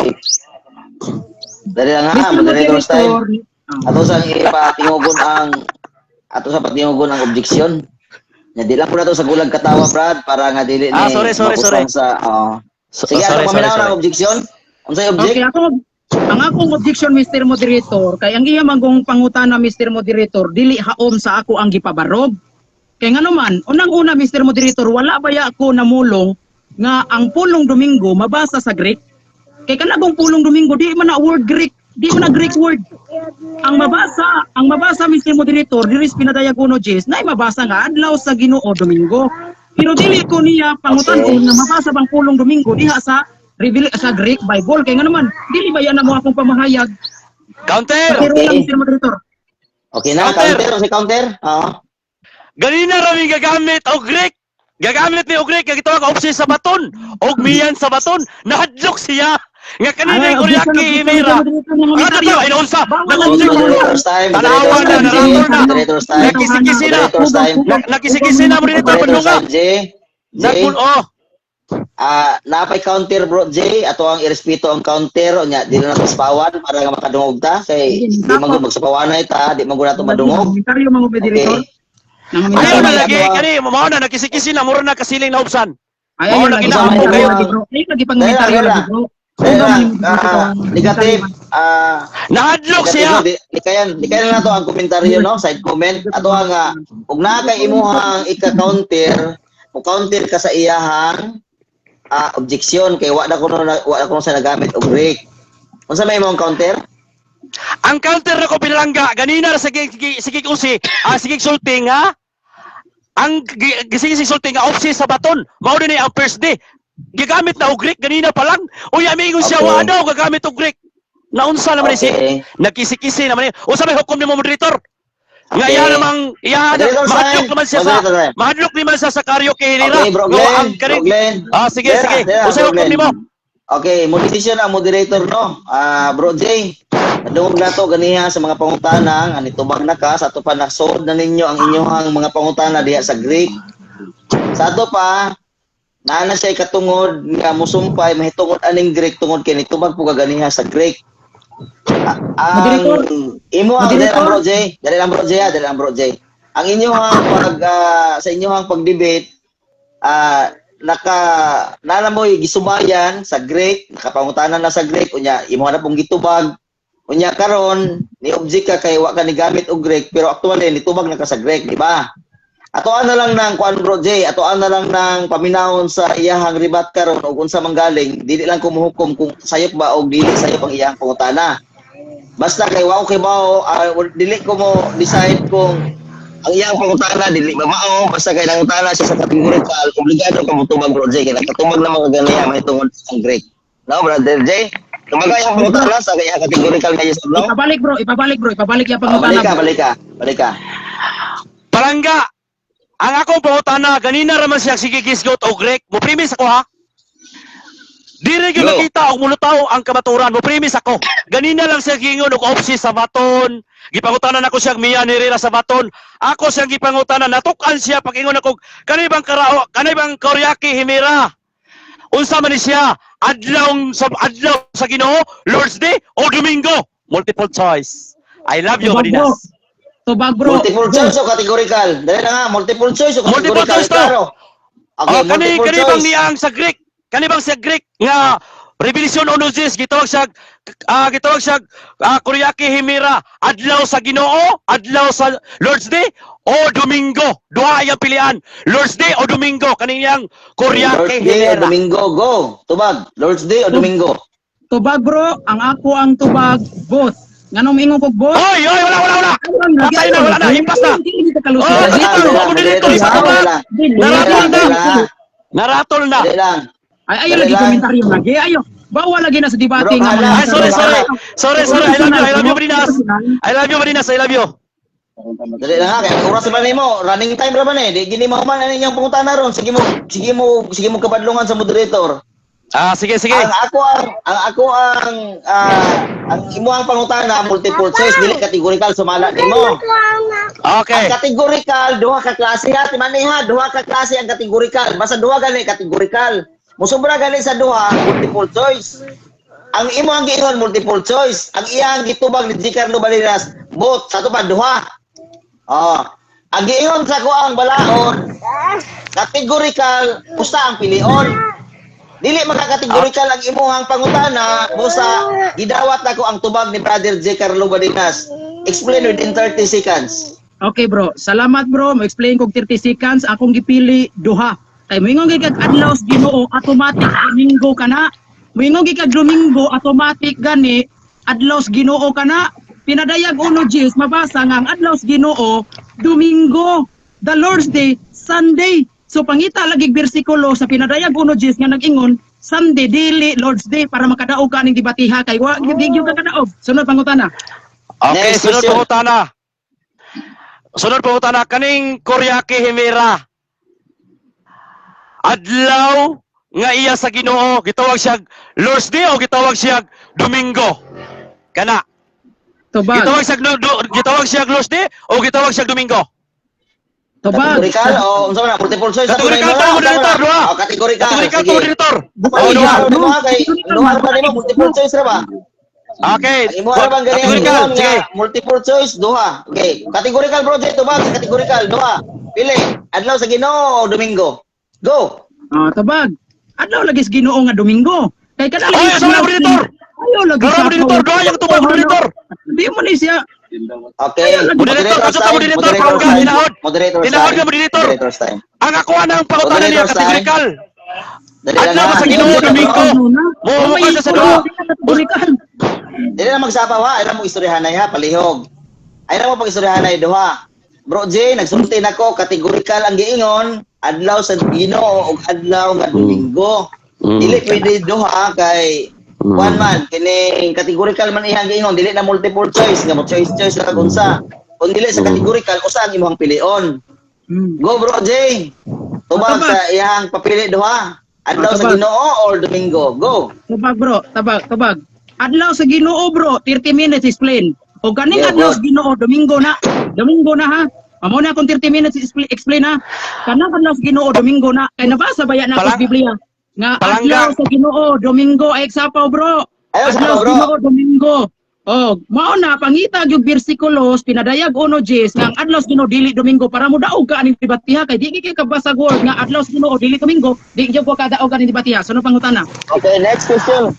Dali lang ha, Mr. moderator's time. Moderator. Ato sa patingugon ang objection. Nya di lang po nato sa gulag katawa Brad para nga dili ni Sorry. mapusang sa sige Sorry, ato paminaw ng objection. Unsay object? Okay, ang akong objection, Mr. Moderator, kay ang iya manggong pangutana, Mr. Moderator, dili haom sa ako ang gipabarog. Kay nga naman, unang-una, Mr. Moderator, wala ba ya ako namulong nga ang pulong Domingo mabasa sa Greek? Kay kanagong pulong Domingo, di man na word Greek, di man na Greek word. Ang mabasa, Mr. Moderator, diris pinadayag kuno Jis, na mabasa nga adlaw sa Ginoo Domingo. Pero dili ko niya pangutan-on na mabasa bang pulong Domingo diha sa Greek Bible. Kaya nga naman, dili ba yan na mo akong pamahayag? Counter! Pero Okay. lang, Mr. Moderator. Okay na, Counter. counter. Ganina rami gagamit og Greek. Gagamit ni og Greek kay gitawag opsi sa baton og miyan sa baton. Nahadlok siya. Nga kanina yung Kuryaki Himira. Ano to? Inunsa? Moderator's time. Tanawa na, narator na. Moderator's time. Nakisi-kisi na. Moderator's time. Nakisi-kisi na mo dito Moderator's pandunga. time, J. Nagpulo. Napay counter bro J, ato ang irespeto ang counter nya dili na taspawan para nga makadungog ta kay di man gyud magsapawanay ta, di man gyud nato madungog. Komentaryo mga Moderator. Okay. Ayaw na Ay, lagi. ay, Kani, mao na nakisi-kisi na. Muro na kasiling na ubsan. Ayaw Mao lagi na pang ginaamo komentaryo kayo. lagi, bro. Ay lagi pang komentaryo lagi, bro. Negative. Nahadlok siya. Di kaya na to ang komentaryo, no? Side comment. Ato nga, kung nakay imuhang ika-counter, kung counter ka sa iyahang objection, kay wala ko sa nagamit og break. Unsa may imong counter? Ang counter na ko pinalangga, ganina na sige usi, sige sulting ha. Ang sige sulting nga opsi sa baton, mao din ang first day. Gigamit na og Greek ganina pa lang. Uy, amigo siya wa daw gagamit og Greek. Naunsa naman si nagkisi-kisi naman. Unsa may hukom nimo moderator? Nga iya namang mahadlok naman siya sa mahadlok naman siya sa karaoke nila. Okay, bro Glenn. Sige. Unsa hukom nimo? Okay, mo decision ang moderator, no? Bro J, nadungog na to ganiha sa mga pangutana nga nitubag na ka sa ato pa nasod na ninyo ang inyong mga pangutana diha sa Greek. Sa ato pa naana siya katungod nga musumpay mahitungod aning Greek tungod kay nitubag po kaganiha sa Greek. Imo ang dali lang bro J. Ang inyong sa inyong pag-debate nana mo'y gisubayan sa Greek, nakapangutanan na sa Greek, unya imo na pong gitubag. Unya karon ni object ka kay wa ka ni gamit og Greek pero actually nitubag na ka sa Greek, di ba? Atoan na lang ng kuan bro J, atoan na lang ng paminahon sa iyahang ribat karon ug unsa manggaling, dili lang ko mohukom kung sayop ba o dili sayop ang iyahang pangutana. Basta kay wa okay ba dili ko mo decide kung ang iyang pangutana dili ba mao, basta kay nangutana siya sa categorical, obligado ka mo tubag bro J, kay nakatubag na mga ganaya may tungod sa Greek. No, brother J? Tumagay ang pangutana sa kaya categorical na yes, no? Ipabalik yung pangutana. Balik ka. Palangga. Ang akong pangutana, ganina raman siya sige gisgot o Greek. Mo premise ako ha. Dili gyud nakita og mulutaw ang kamaturan. Mo premise ako. Ganina lang siya gingon og opsi sa baton. Gipangutanan ako siya Mia Nirera sa baton. Ako siyang gipangutanan, natukan siya pag-ingon ako kanibang Koryaki Himera. Unsa man ni siya? Adlaw sa Ginoo, Lord's Day o Domingo? Multiple choice. I love you, Marinas. Tubag bro. Multiple choice o categorical? Dali na nga, multiple choice o categorical? Multiple choice to. Okay, multiple choice. Kanibang niyang sa Greek. Kanibang sa Greek nga Revelation Onozis gitawag siya Koryaki Himera, adlaw sa Ginoo, adlaw sa Lord's Day o Domingo. Duha ang pilian, Lord's Day o Domingo. Kaniyang Koryaki Lord's Day o Himera. Domingo, go. Tubag, Lord's Day o Domingo? Tubag bro, ang tubag both. Nganong ingon ko both? Oy, wala. Patay na, wala na, himpas na. Hindi ka kalusot. Naratol na. Dali lang. Ayaw lagi komentaryo lagi. Ayaw. Bawal lagi na sa debate Bro, nga Ay, sorry. I love you, Marinas. I love you. Dali lang ha, kaya oras ba nimo? Running time ra man eh. Di gini mo man ani yang pangutana ron. Sige mo kabadlongan sa moderator. Sige. Ang imo ang pangutana multiple choice dili categorical sumala nimo. Okay. Ang categorical duha ka klase ha, timaniha, duha ka klase ang categorical. Basta duha gani categorical. Musubra gani sa duha multiple choice. Ang imo ang giingon multiple choice. Ang iyang gitubag ni Giancarlo Balinas both sa tupa duha. Ang giingon sa ko ang balaod categorical usa ang pilion. Dili makakategorical ang imuhang pangutana busa gidawat nako ang tubag ni Brother Giancarlo Balinas. Explain within 30 seconds. Okay bro, salamat bro. Mo-explain kog 30 seconds. Akong gipili duha. Kay moingon gid adlaw sa Ginoo, automatic Domingo kana. Moingon gid Domingo, automatic gani adlaw sa Ginoo kana. Pinadayag uno Gis mabasa nga ang adlaw sa Ginoo, Domingo. The Lord's Day, Sunday. So pangita lagi bersikulo sa pinadayag uno Gis nga nag-ingon Sunday dili Lord's Day para makadaog ka ning debatiha kay wa gid ka kadaog. Sunod pangutana. Okay, Next sunod question. pangutana kaning Koryaki Himera. Adlaw nga iya sa Ginoo, gitawag siya Lord's Day o gitawag siya Domingo? Kana. Tubag. Gitawag siya Lord's Day o gitawag siya Domingo? Tubag. Categorical o unsa man multiple choice? Categorical to, moderator, duha. Categorical. Categorical to, moderator. Duha kay duha ba nimo multiple choice ra ba? Okay. Imo ra bang Categorical, ganing sige. multiple choice duha. Okay. Categorical project tubag categorical duha. Pili adlaw sa Ginoo o Domingo. Go. Tubag. Adlaw lagi sa Ginoo nga Domingo. Kay kada Oy, asa na moderator? Ayo lagi Kara moderator, doa yang tubag moderator. Di mo ni siya. Okay. Moderator, kaso ka moderator, paungga, tinahod. Moderator's Tinahod time. ka moderator. Moderator's time. Ang ako ng pangutanan niya Moderator's time. kategorikal. Dali lang Adlaw ha. sa Ginoo Dili na, Domingo. bro. Muhukay sa Ano duha. kategorikan? Dili na magsapaw ha. Ay na mo istoryahanay ha. Palihog. Ay na mo pag-istoryahanay duha. Bro J, nagsulti na ko. Kategorikal ang giingon. Adlaw sa Ginoo o adlaw nga Domingo. Dili pwede duha kay one man. Kining kategorikal man ihang giingon. Dili na multiple choice. Nga mo choice lang kung sa. Kung dili sa kategorikal, usa ang imong pilion. Go bro J. Tubag Tabag. sa iyang papili duha. Adlaw sa Tabag. Ginoo or Domingo. Go. Tabag bro, tabag. Adlaw sa Ginoo bro, 30 minutes explain. O kaning Yeah, adlaw bro. sa Ginoo Domingo na. Domingo na ha. Amo na akong 30 minutes explain ha. Kanang adlaw sa Ginoo Domingo na. Kay nabasa ba yan ako sa Biblia? Nga Palangga. adlaw sa Ginoo Domingo ay sapaw bro. Ayaw, Adlaw sapaw, sa bro. Ginoo Domingo. Oh, mao na pangitag yung bersikulos pinadayag uno Jes nga ang adlaw sa Ginoo dili Domingo para mo daog ka aning debatiha kay di kay kabasag word nga adlaw sa Ginoo dili Domingo di gyud ko kadaog aning debatiha. Sunod pangutana. Okay, next question.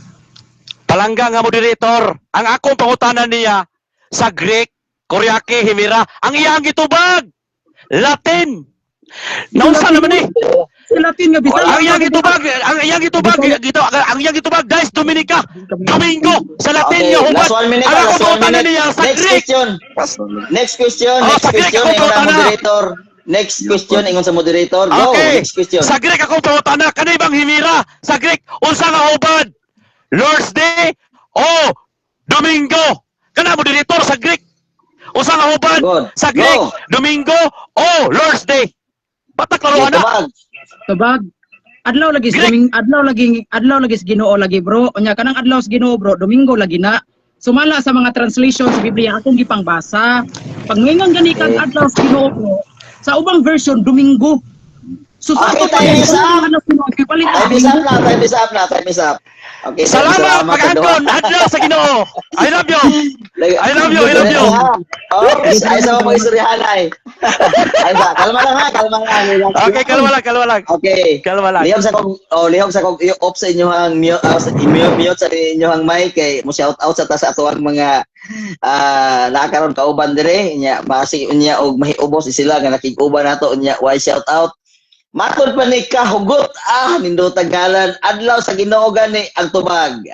Palangga nga moderator. Ang akong pangutanan niya sa Greek, Koreake, Himira, ang iyang gitubag. Latin. Nausa naman eh. Si Latin nga bisan. Ang iyang gitubag, ang iyang gitubag, Dies Dominica, Domingo, sa Latin Okay, nga hubat. last 1 minute. Ang akong Last 1 pangutanan minute. niya sa Next Greek. question. Next question. Oh, Next sa Greek question. ako Ingon ang pangutana. moderator. Next question. Ingon sa moderator. Go. Okay. Next question. Sa Greek akong pangutana, kanay bang Himira? Sa Greek, unsa nga hubad? Lord's Day o Domingo? Kana moderator sa Greek. Unsa nga hubad? Good. Sa Greek, Go. Domingo o Lord's Day? Batak Okay, laro na. tabag. Tabag. Adlaw lagi sa Greek. adlaw lagi sa Ginoo lagi bro. Unya kanang adlaw sa Ginoo bro, Domingo lagi na. Sumala sa mga translation sa Biblia akong gipangbasa. Pag moingon gani kang Okay. adlaw sa Ginoo bro, sa ubang version Domingo. So sa Okay, ato pa time is up. palit Time is up na. Time is up na. Time is up. Okay. Salamat pag-angkon. Adlaw sa Ginoo. I love you. I love you. I love you. Oh, ay sa mga istoryahan ay. Ay ba, kalma lang ha. Kalma lang. Relax Okay, kalma lang. Okay. Kalma lang. Lihok sa kog off sa inyohang mute sa inyohang mic kay mo shout out sa atuang mga nakaron kauban dire nya basi unya og mahiubos sila nga nakig-uban nato unya why shout out. Matod pa ni kahugot nindo tagalan adlaw sa Ginoo gani ang tubag.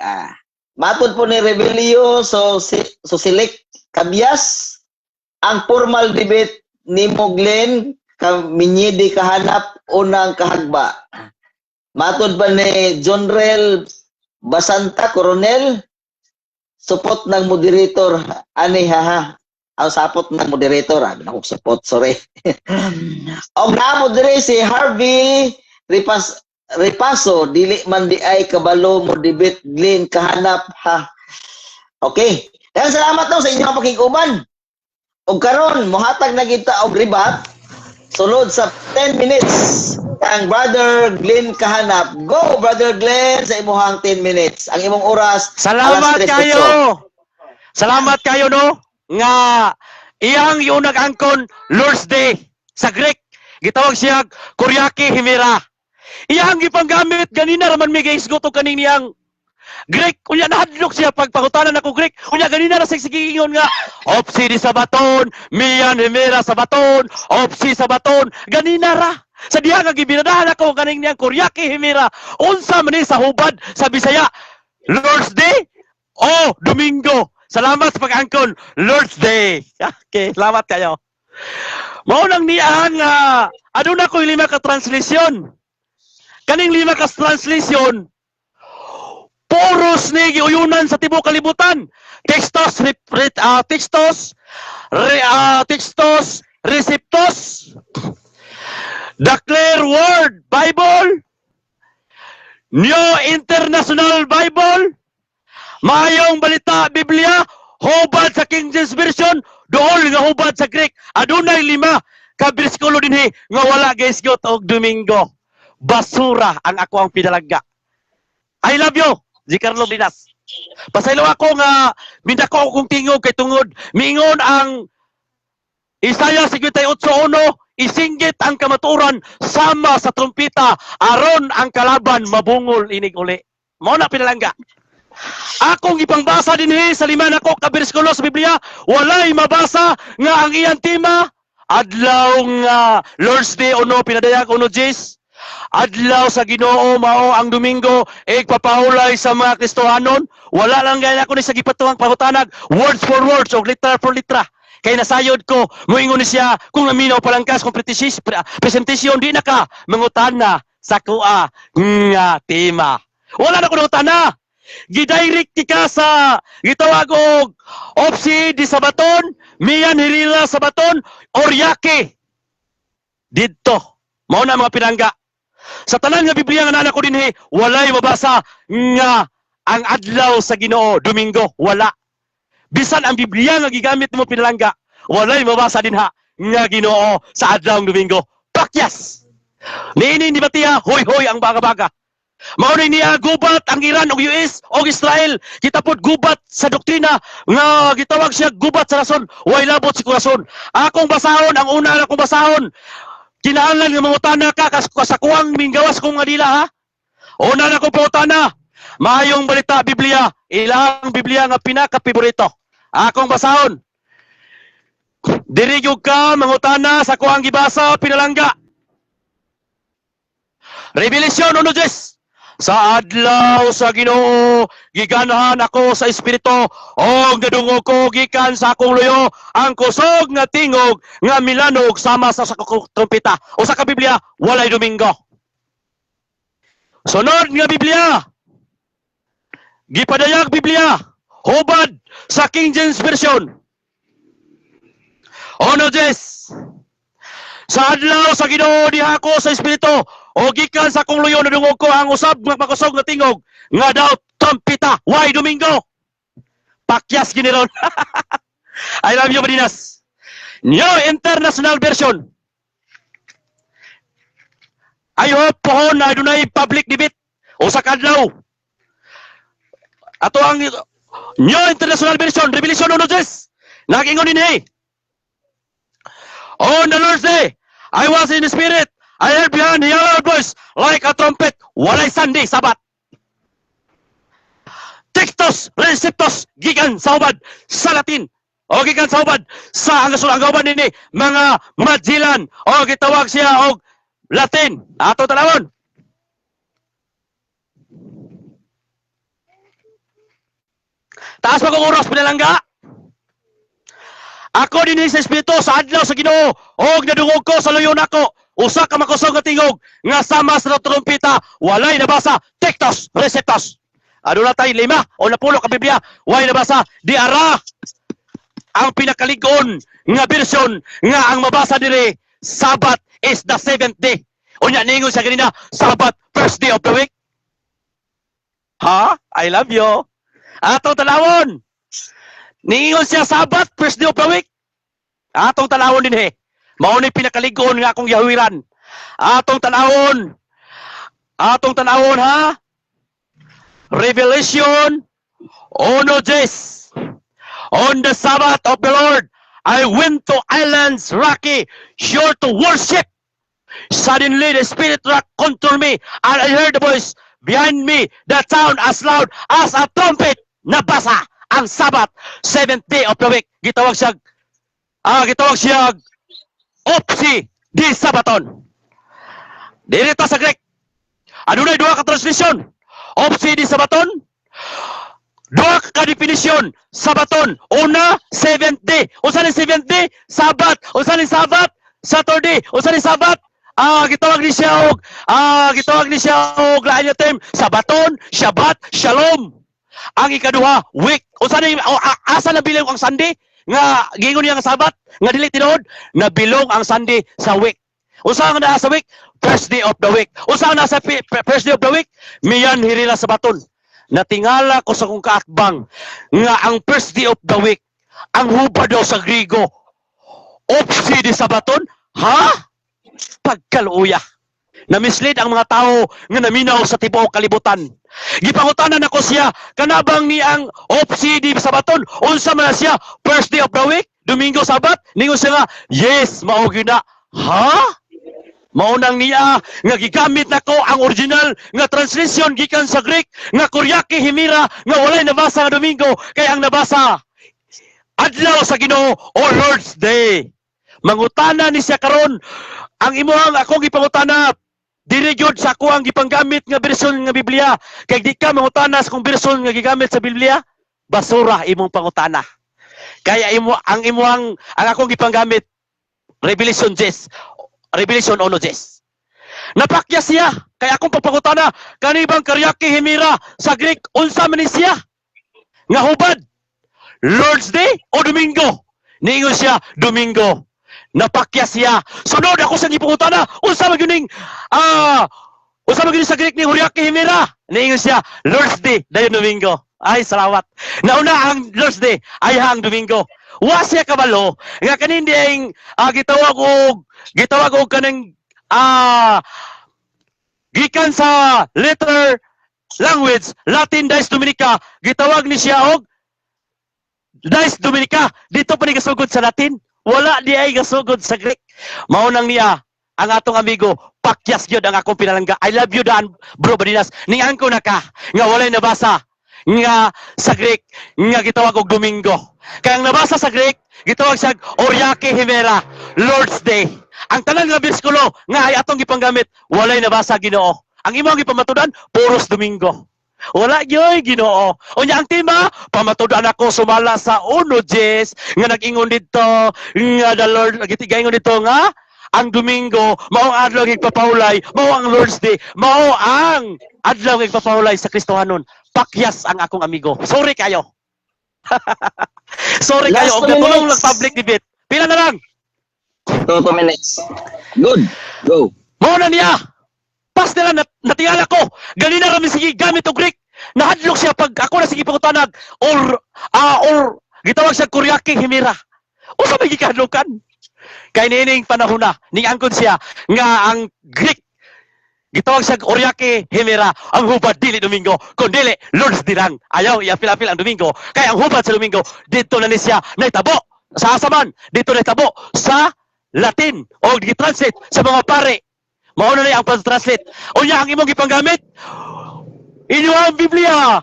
Matod po ni Rebelio so select kabyas ang formal debate ni Moglen minyidi kahanap unang kahagba. Matod pa ni Jonrel Basanta Coronel support ng moderator ani haha. Ang sapot ng moderator ako support sorry. Og naamo dire si Harvey Repaso dili man di ay kabalo mo debate Glenn kahanap ha. Okay. Kaya salamat daw sa inyong pakiguban. Og karon mohatag na kita og ribat sulod sa 10 minutes ang brother Glenn kahanap. Go brother Glenn sa imong 10 minutes. Ang imong oras Salamat alas 3:08. kayo. Salamat kayo no nga iyang yung nag-angkon Lord's Day sa Greek. Gitawag siya Koreake Himira. Iyang gipanggamit ganina raman mi guys goto kaning niyang Greek. Unya nahadlok siya pagpangutanan ako Greek. Unya ganina ra sigsigingon nga opsi di sa baton, miyan Himira sa baton, opsi sa baton. Ganina ra. Sa diha nga gibinadahan ako kaning niyang Koreake Himira. Unsa man ni sa hubad sa Bisaya? Lord's Day o Domingo? Salamat sa pag-angkon, Lord's Day. Okay, salamat kayo. Maunang niyang, aduna ko 5 ka translasyon. Kaning 5 ka translasyon, puros ni giuyunan sa tibuok kalibutan. Textos, receptos, the Clear Word Bible, New International Bible, Mayong Balita Biblia, hubad sa King James Version, dool nga hubad sa Greek. Adunay 5 ka bersikulo dinhi nga wala guys gyud og Domingo. Basura ang ako ang pinalagga. I love you, Giancarlo Dinas. Pasaylo ako nga mindako kong tingog kay tungod miingon ang Isaiah 58:1, isinggit ang kamaturan sama sa trumpeta aron ang kalaban mabungol inig uli. Mao na pinalangga. Akong ipangbasa dinhi sa 5 nako ka bersikulo sa Biblia, walay mabasa nga ang iyang tema adlaw nga Lord's Day uno pinadayag uno Jis. Adlaw sa Ginoo mao ang Domingo igpapahulay sa mga Kristohanon. Wala lang gaya ako ni sa gipatuang pangutanag words for words o litra for litra. Kay nasayod ko, moingon ni siya kung naminaw palangkas kung presentasyon di na ka mangutana sa kuha nga tema. Wala na ko nangutana. Gidirect ka sa gitawag og Opsi di Sabaton, Mian Hirila Sabaton, Oryake. Dito, mao na mga pinangga. Sa tanan nga Biblia nga nana ko dinhi, walay mabasa nga ang adlaw sa Ginoo, Domingo, wala. Bisan ang Biblia nga gigamit mo pinalangga, walay mabasa dinha nga Ginoo sa adlaw ng Domingo. Pakyas. Niini ni Batiya, hoy-hoy ang baga-baga. Maunay niya gubat ang Iran o US o Israel. Kita po't gubat sa doktrina nga gitawag siya gubat sa rason. Way labot si kurason. Akong basahon, ang una akong basahon. Kinahanglan nga mangutana ka sa kuwang minggawas kong nga dila ha. Una na akong pautana. Maayong balita Biblia. Ilang Biblia nga pinaka-piborito. Akong basahon. Dirigog ka mangutana sa kuwang gibasa pinalangga. Revelation 1:10. Sa adlaw sa Ginoo giganahan ako sa espiritu o gadungog ko gikan sa akong luyo ang kusog nga tingog nga milanog sama sa trompeta. O sa Biblia walay Domingo. Sunod nga Biblia gipadayag Biblia hubad sa King James Version. Ono Jess, sa adlaw sa Ginoo diha ako sa espiritu o gikan sa akong luyo nadungog ko ang usab nga makusog nga tingog nga daw trompeta. Why Domingo? Pakyas giniron. I love you Marinas. New International Version. I hope pohon na dunay public debate o sa kadlaw. Ato ang New International Version, Revelation 1:10. Nagingon dinhi. On the Lord's Day, I was in the Spirit. I heard behind a loud voice like a trumpet. Walay Sunday, Sabat. Textos, receptos, gigan sa hubad sa Latin. O gigan sa hubad sa ang hubad nini mga Magellan. O gitawag siya og Latin. Ato talawon. Taas pa kong oras pinalangga. Ako din sa Espiritu sa adlaw sa Ginoo. Og nadungog ko sa luyo nako. Usa ka makusog nga tingog nga sama sa trompeta. Walay nabasa. Textos, receptos. Ano na tayo 5 o 10 ka Biblia. Walay nabasa. Di ara ang pinakaligon nga version nga ang mabasa dire. Sabbath is the 7th day. Unya ningon sa ganina. Sabbath, first day of the week. Ha? I love you. Atong talawon. Ningon siya Sabbath, first day of the week. Atong talawon din Mao ni pinakaligon nga akong yahuwiran. Atong tanawon ha. Revelation 1:10. On the Sabbath of the Lord, I went to islands rocky, sure to worship. Suddenly the Spirit rock controlled me, and I heard a voice behind me that sound as loud as a trumpet. Nabasa ang Sabbath, 7th day of the week. Gitawag siya Opsi di Sabaton. Dito sa Greek. Adunay duha ka translation. Opsi di Sabaton. Duha ka definisyon. Sabaton. Una, 7th day. Unsa ni 7th day? Sabat. Unsa ni Sabat? Saturday. Unsa ni Sabat? Gitawag ni siya og lain nga term. Sabaton, Shabbat, Shalom. Ang ikaduha, week. Unsa ni asa na bilang ang Sunday? Nga gingon niya nga Sabat, nga dili tinuod, nabilong ang Sunday sa week. Usa nga naa sa week, first day of the week. Usa nga sa first day of the week, Mian Hirila Sabaton. Natingala ko sa kong kaakbang nga ang first day of the week, ang hubad daw sa Griego, Opsi di Sabaton. Ha? Pagkaluya. Na-mislead ang mga tao nga naminaw sa tibuok kalibutan. Gipangutanan ako siya, kanabang ni ang Opsi di Sabaton, unsa man siya, first day of the week, Domingo Sabat, ningon siya nga, yes, mao gyud na. Ha? Maunang niya nga gigamit nako ang original nga translation gikan sa Greek nga Kuryaki Himira nga walay nabasa nga Domingo kay ang nabasa adlaw sa Ginoo o Lord's Day. Mangutana ni siya karon ang imuhang akong gipangutana dili gyud sa ako ang gipanggamit nga bersyon nga Biblia kay di ka mangutana sa kung bersyon nga gigamit sa Biblia basura imong pangutana. Kaya ang akong gipanggamit Revelation 10 Revelation 1:10. Napakya siya. Kaya akong papangutana, kanibang Kuryaki Himira sa Greek, unsa man ni siya? Nga hubad, Lord's Day o Domingo? Niingon siya, Domingo. Napakya siya. Sunod ako sa gipangutana, unsa man gyud sa Greek ni Kuryaki Himira? Niingon siya, Lord's Day, dayon Domingo. Ay, salamat. Nauna ang Lord's Day, ay ang Domingo. Wa siya kabalo, nga kanindi ay gitawag og kanang gikan sa letter language Latin Dies Dominica, gitawag ni siya og Dies Dominica. Dito pa ni gasugod sa Latin, wala di ay gasugod sa Greek. Mao nang niya ang atong amigo pakyas gyud ang akong pinalangga. I love you Dan bro Badinas. Ningan ko na ka nga walay nabasa nga sa Greek nga gitawag og Domingo. Kaya ang nabasa sa Greek, gitawag siya Kuryaki Himera, Lord's Day. Ang tanan nga bersikulo nga ay atong gipanggamit, walay nabasa Ginoo. Ang imong gipamatudan, puros Domingo. Wala yoy Ginoo. Unya ang tema, pamatudan ako sumala sa 1:10 nga nag-ingon dito nga the Lord gitigaingon dito nga ang Domingo mao ang adlaw nga igpapahulay, mao ang Lord's Day, mao ang adlaw nga igpapahulay sa Kristohanon. Pakyas ang akong amigo. Sorry kayo. Sorry Last kayo. Og 2 natulong minutes. lang public debate. Pila na lang. 2 minutes. Good. Go. Mao na niya. Pas nila natingala ko. Ganina rami sige gamit og Greek. Nahadlok siya pag ako na sige pangutanag or gitawag siya Kuryaki Himira. Usa may gikahadlokan. Kay nining panahon na niangkon siya nga ang Greek gitawag siya Kuryaki Himira, ang hubad dili Domingo, kun dili Lord's Day lang. Ayaw iapil-apil ang Domingo. Kaya ang hubad sa Domingo dito na ni siya naitabo sa asaman, dito naitabo sa Latin o gi-translate sa mga pare. Mao na ni ang pag-translate. Unya ang imong gipanggamit inyong Biblia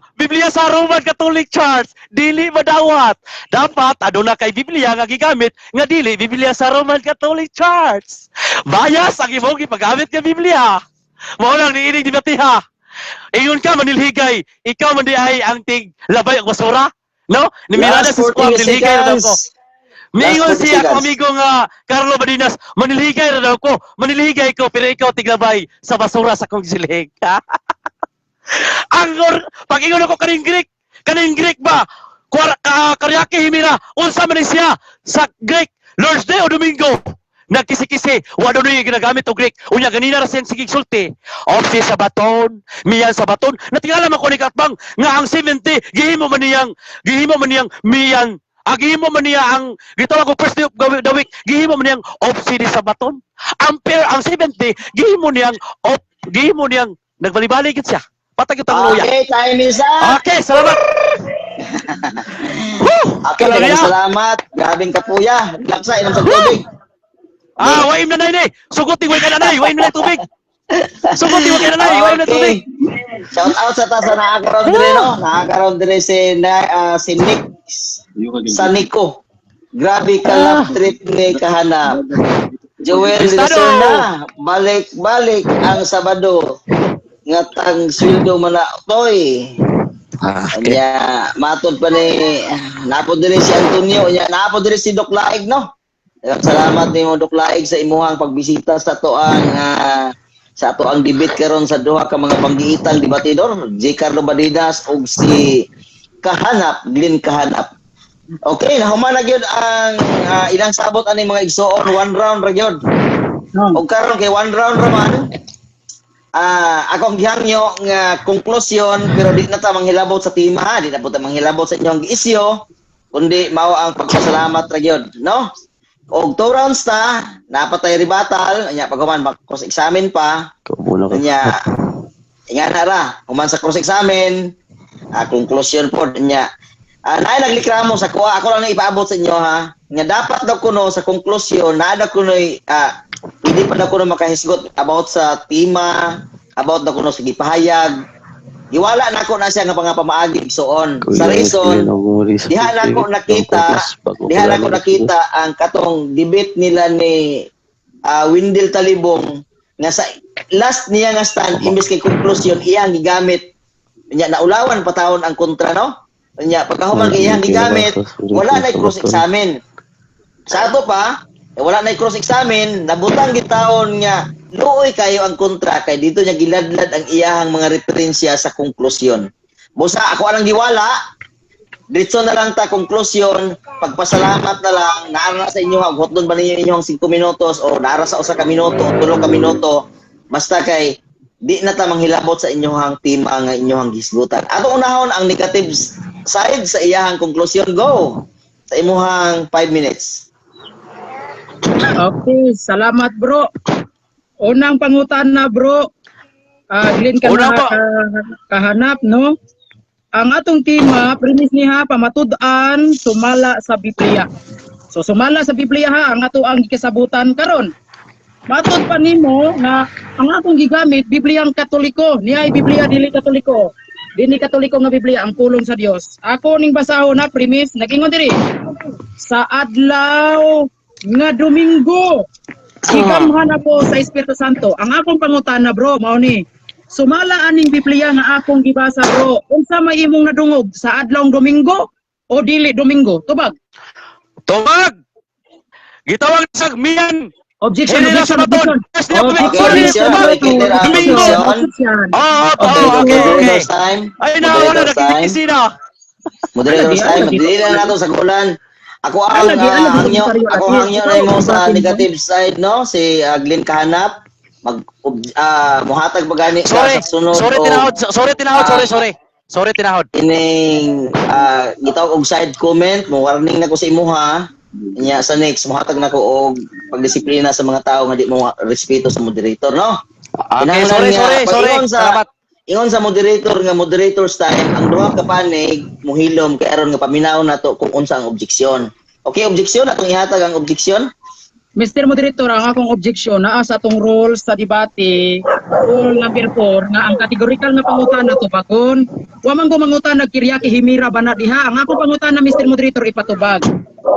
sa Roman Catholic Church, dili madawat. Dapat aduna kay Biblia nga gigamit nga dili Biblia sa Roman Catholic Church. Bias ang imong gipagamit nga Biblia. Mao lang niinig dibatiha. Ingon ka manilhigay, ikaw man di ay ang tig labay og basura, no? Ni mirada Last sa squad 40 nilhigay ra daw ko. seconds. Mingon Last 40 siya ako seconds. amigo nga Carlo Badinas, manilhigay ra daw ko. Manilhigay ko pero ikaw tiglabay sa basura sa kong silhig. Pag ingon ako kaning Greek ba? Kuryaki Himira, unsa man ni siya sa Greek, Lord's Day o Domingo? Nagkisi-kisi, wala doon yung ginagamit o Greek. Unya, ganina na siyang sigig sulti. Opsi sa baton, miyan sa baton. Natingala man ko ni Katbang, nga ang 70, gihimo man niyang miyan. Gihimo man niya ang, gitawag ko first day of the week, gihimo man niyang opsi sa baton. Ang 70, gihimo niyang, nagbali-bali git siya. Patag itang luya. Okay, time is up. Okay, salamat. Woo! Okay, maraming salamat. Grabing kapuya. Laksa, inom sa tubig. Waim na nay. Sugot way ka na nay. Waim na tubig. Sugot way ka na nay. Waim na tubig. Shout out sa ta sa nakakaroon dire, no? Nakakaroon dire si Nick sa Nico. Grabe ka lap trip ni kahanap. Joel Rizona, balik-balik ang Sabado. Ngatang sweldo man na toy. Nya matod pa ni napod diri si Antonio, nya napod diri si Doc Laig, no? Salamat nimo Doc Laig sa imuhang pagbisita sa ato ang debate karon sa duha ka mga panggiitang debatidor, J. Carlo Badinas ug si Glenn Kahanap. Okay, nahuman na gyud ang ilang sabot ani mga igsoon, 1 round ra gyud. Og karon kay 1 round ra man. Akong gihangyo nga konklusyon pero di na ta manghilabot sa tema, di na po ta manghilabot sa inyong isyu, kundi mao ang pagpasalamat ra gyud, no? Og 2 rounds ta, napatay rebuttal, anya paghuman cross examine pa. Anya ingana ra, human sa cross examine, konklusyon po nya. Naay naglikramo sa kuha, ako lang ipaabot sa inyo ha. Nga dapat daw kuno sa konklusyon, naada kuno hindi pa na ko na makahisgot about sa tema, about na ko na sige pahayag. Iwala na ko na siya nga pamaagi igsoon. Sa reason, diha na ko nakita ang katong debate nila ni Wendell Talibong nga sa last niya nga stand imbes kay conclusion iyang gigamit nya naulawan patawon ang kontra no nya pagkahuman kay iyang gigamit wala na cross examine sa ato pa wala na cross examine nabutang gitaon nga luoy kayo ang kontra kay dito niya giladlad ang iyahang mga referensya sa konklusyon busa ako anang giwala dito na lang ta konklusyon, pagpasalamat na lang, naara sa inyo, hotdon ba ninyo inyong 5 minutos o naara sa 1 ka minuto o 3 ka minuto, basta kay di na ta manghilabot sa inyohang tema nga inyohang gisgutan. Ato unahon ang negative side sa iyahang konklusyon. Go! Sa imuhang 5 minutes. Okay, salamat bro. Unang pangutana bro. Glenn ka Una na po. kahanap no. Ang atong tema, premise niya, pamatud-an, sumala sa Biblia. So, sumala sa Biblia ha, ang ato ang gisabutan karon. Matud pa nimo na ang atong gigamit, Bibliang Katoliko. Niya ay Biblia, dili Katoliko. Dili Katoliko nga Biblia, ang pulong sa Dios. Ako ning basahon na, premise, nagingon diri. Sa adlaw nga Domingo, ikamhan na po sa Espiritu Santo. Ang akong pangutana bro, mao ni, sumala aning Biblia nga akong gibasa bro. Unsa may imong nadungog sa adlawng Domingo o dili Domingo? Tubag. Tubag! Gitawag sa miyan! Objection, Hindi na objection, sa baton. objection. Yes, na objection, objection. objection, Domingo. objection. Okay. Moderator's time. Ay na, wala Moderator's time. nakikisi na. Moderators Alagi, time. alagi. Dili na nato sa kulan. Ako ang Alagi, alagi, hangyo, alagi. ako hangyo na mo sa Alagi. negative side no si Glenn Kahanap muhatag bagani Sorry. sa sunod Sorry o tinahod. Sorry tinahod. ining gitawag og side comment mo warning na ko sa imuha nya sa next muhatag na ko og pagdisiplina sa mga tao nga di mo respeto sa moderator no. Okay, Kinahanglan nga, sorry. pag-ingon Salamat. Ingon sa moderator nga moderator's time ang duha ka panig muhilom kay aron nga paminaw nato kung unsa ang objeksyon. Okay, objeksyon atong ihatag ang objeksyon. Mr. Moderator, ang akong objection naa sa atong rules sa debate, rule number 4, nga ang kategorikal nga pangutana tubagon, wa man ko mangutana kiryaki himira bana diha. Ang akong pangutana Mr. Moderator ipatubag.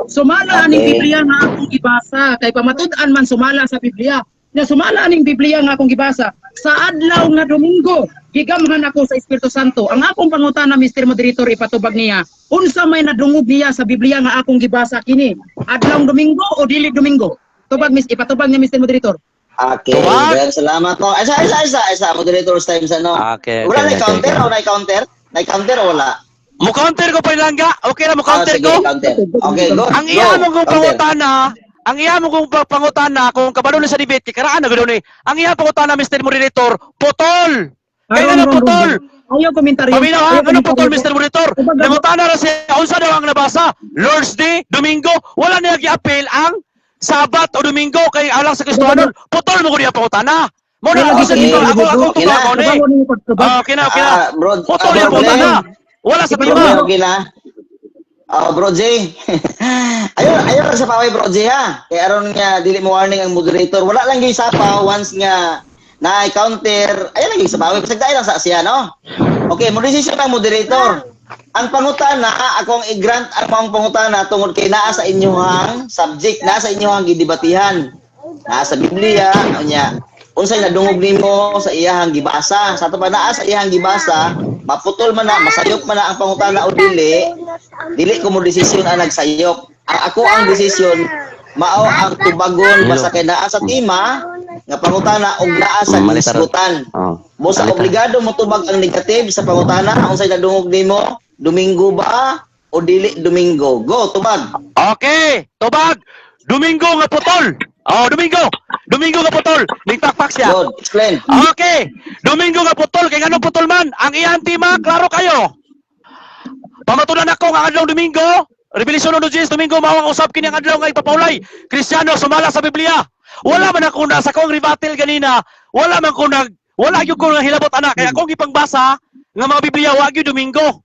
Sumala aning Okay. Biblia nga akong gibasa kay pamatud-an man sumala sa Biblia. Na sumala aning Biblia nga akong gibasa sa adlaw nga Domingo, gigamhan ako sa Espiritu Santo. Ang akong pangutana Mr. Moderator ipatubag niya, unsa may nadungog niya sa Biblia nga akong gibasa kini? Adlaw Domingo o dili Domingo? Tubag ipatubag niya Mr. Moderator. Okay, Tubag. well, salamat po. Isa moderator's time sa no. Okay, Wala okay, na counter okay. o na counter? Na counter o wala? Mo-counter ko pa ilangga. Okay na, mo-counter Sige, ko. counter. Okay, go. Ang iya mo kung Counter. pangutana, kung kabalo na sa debate, karaan na gano'n eh. Ang iya pangutana, Mr. Moderator, putol! Kaya nga putol! Ayaw komentaryo. Paminaw ha, ano putol, Mr. Moderator? Tubag, Nangutana na siya, unsa daw ang nabasa? Lord's Day, Domingo, wala na nag-i-appeal ang Sabat o Domingo kay alang sa Kristohanon. Putol mo ko niya pangutana. Mo na ako sa Okay. dito, ako Kila. tumaw ni. Okay na. Bro, Putol bro yung pangutana. Glenn. Wala sa Bro, tema. okay na. Bro J. Ayaw lang sa paway Bro J ha. Kaya aron nga dili mo warning ang moderator. Wala lang gyud sapa once nga na counter. Ayaw lang gyud sa paway. Pasagday lang sa siya no. Okay, mo decision ang moderator. Ang pangutana akong i-grant ang mga pangutana tungod kay naa sa inyohang subject, naa sa inyohang gidebatihan. Naa sa Biblia nya. Unsay nadungog nimo sa iyahang gibasa? Sa ato pa naa sa iyahang gibasa, maputol man na, masayop man na ang pangutana o dili ko mo desisyon ang nagsayop. Ako ang desisyon mao ang tubagon basta kay naa sa tema nga pangutana og naa sa gisgutan. Busa obligado mo tubag ang negative sa pangutana unsay nadungog nimo, Domingo ba o dili Domingo? Go tubag. Okay, tubag. Domingo nga putol. Oh, Domingo. Domingo nga putol. Nagtakpak siya. Good, explain. Okay. Domingo nga putol. Kaya nga putol man. Ang iyang tema, klaro kayo. Pamatunan ako nga adlaw Domingo. Revelasyon no Jesus Domingo mawang usab kini ang adlaw nga ipapaulay. Kristiyano sumala sa Biblia. Wala man ako na sa kong rebuttal ganina. Wala gyud ko nga hilabot ana kaya akong gipangbasa nga mga Biblia wa gyud Domingo.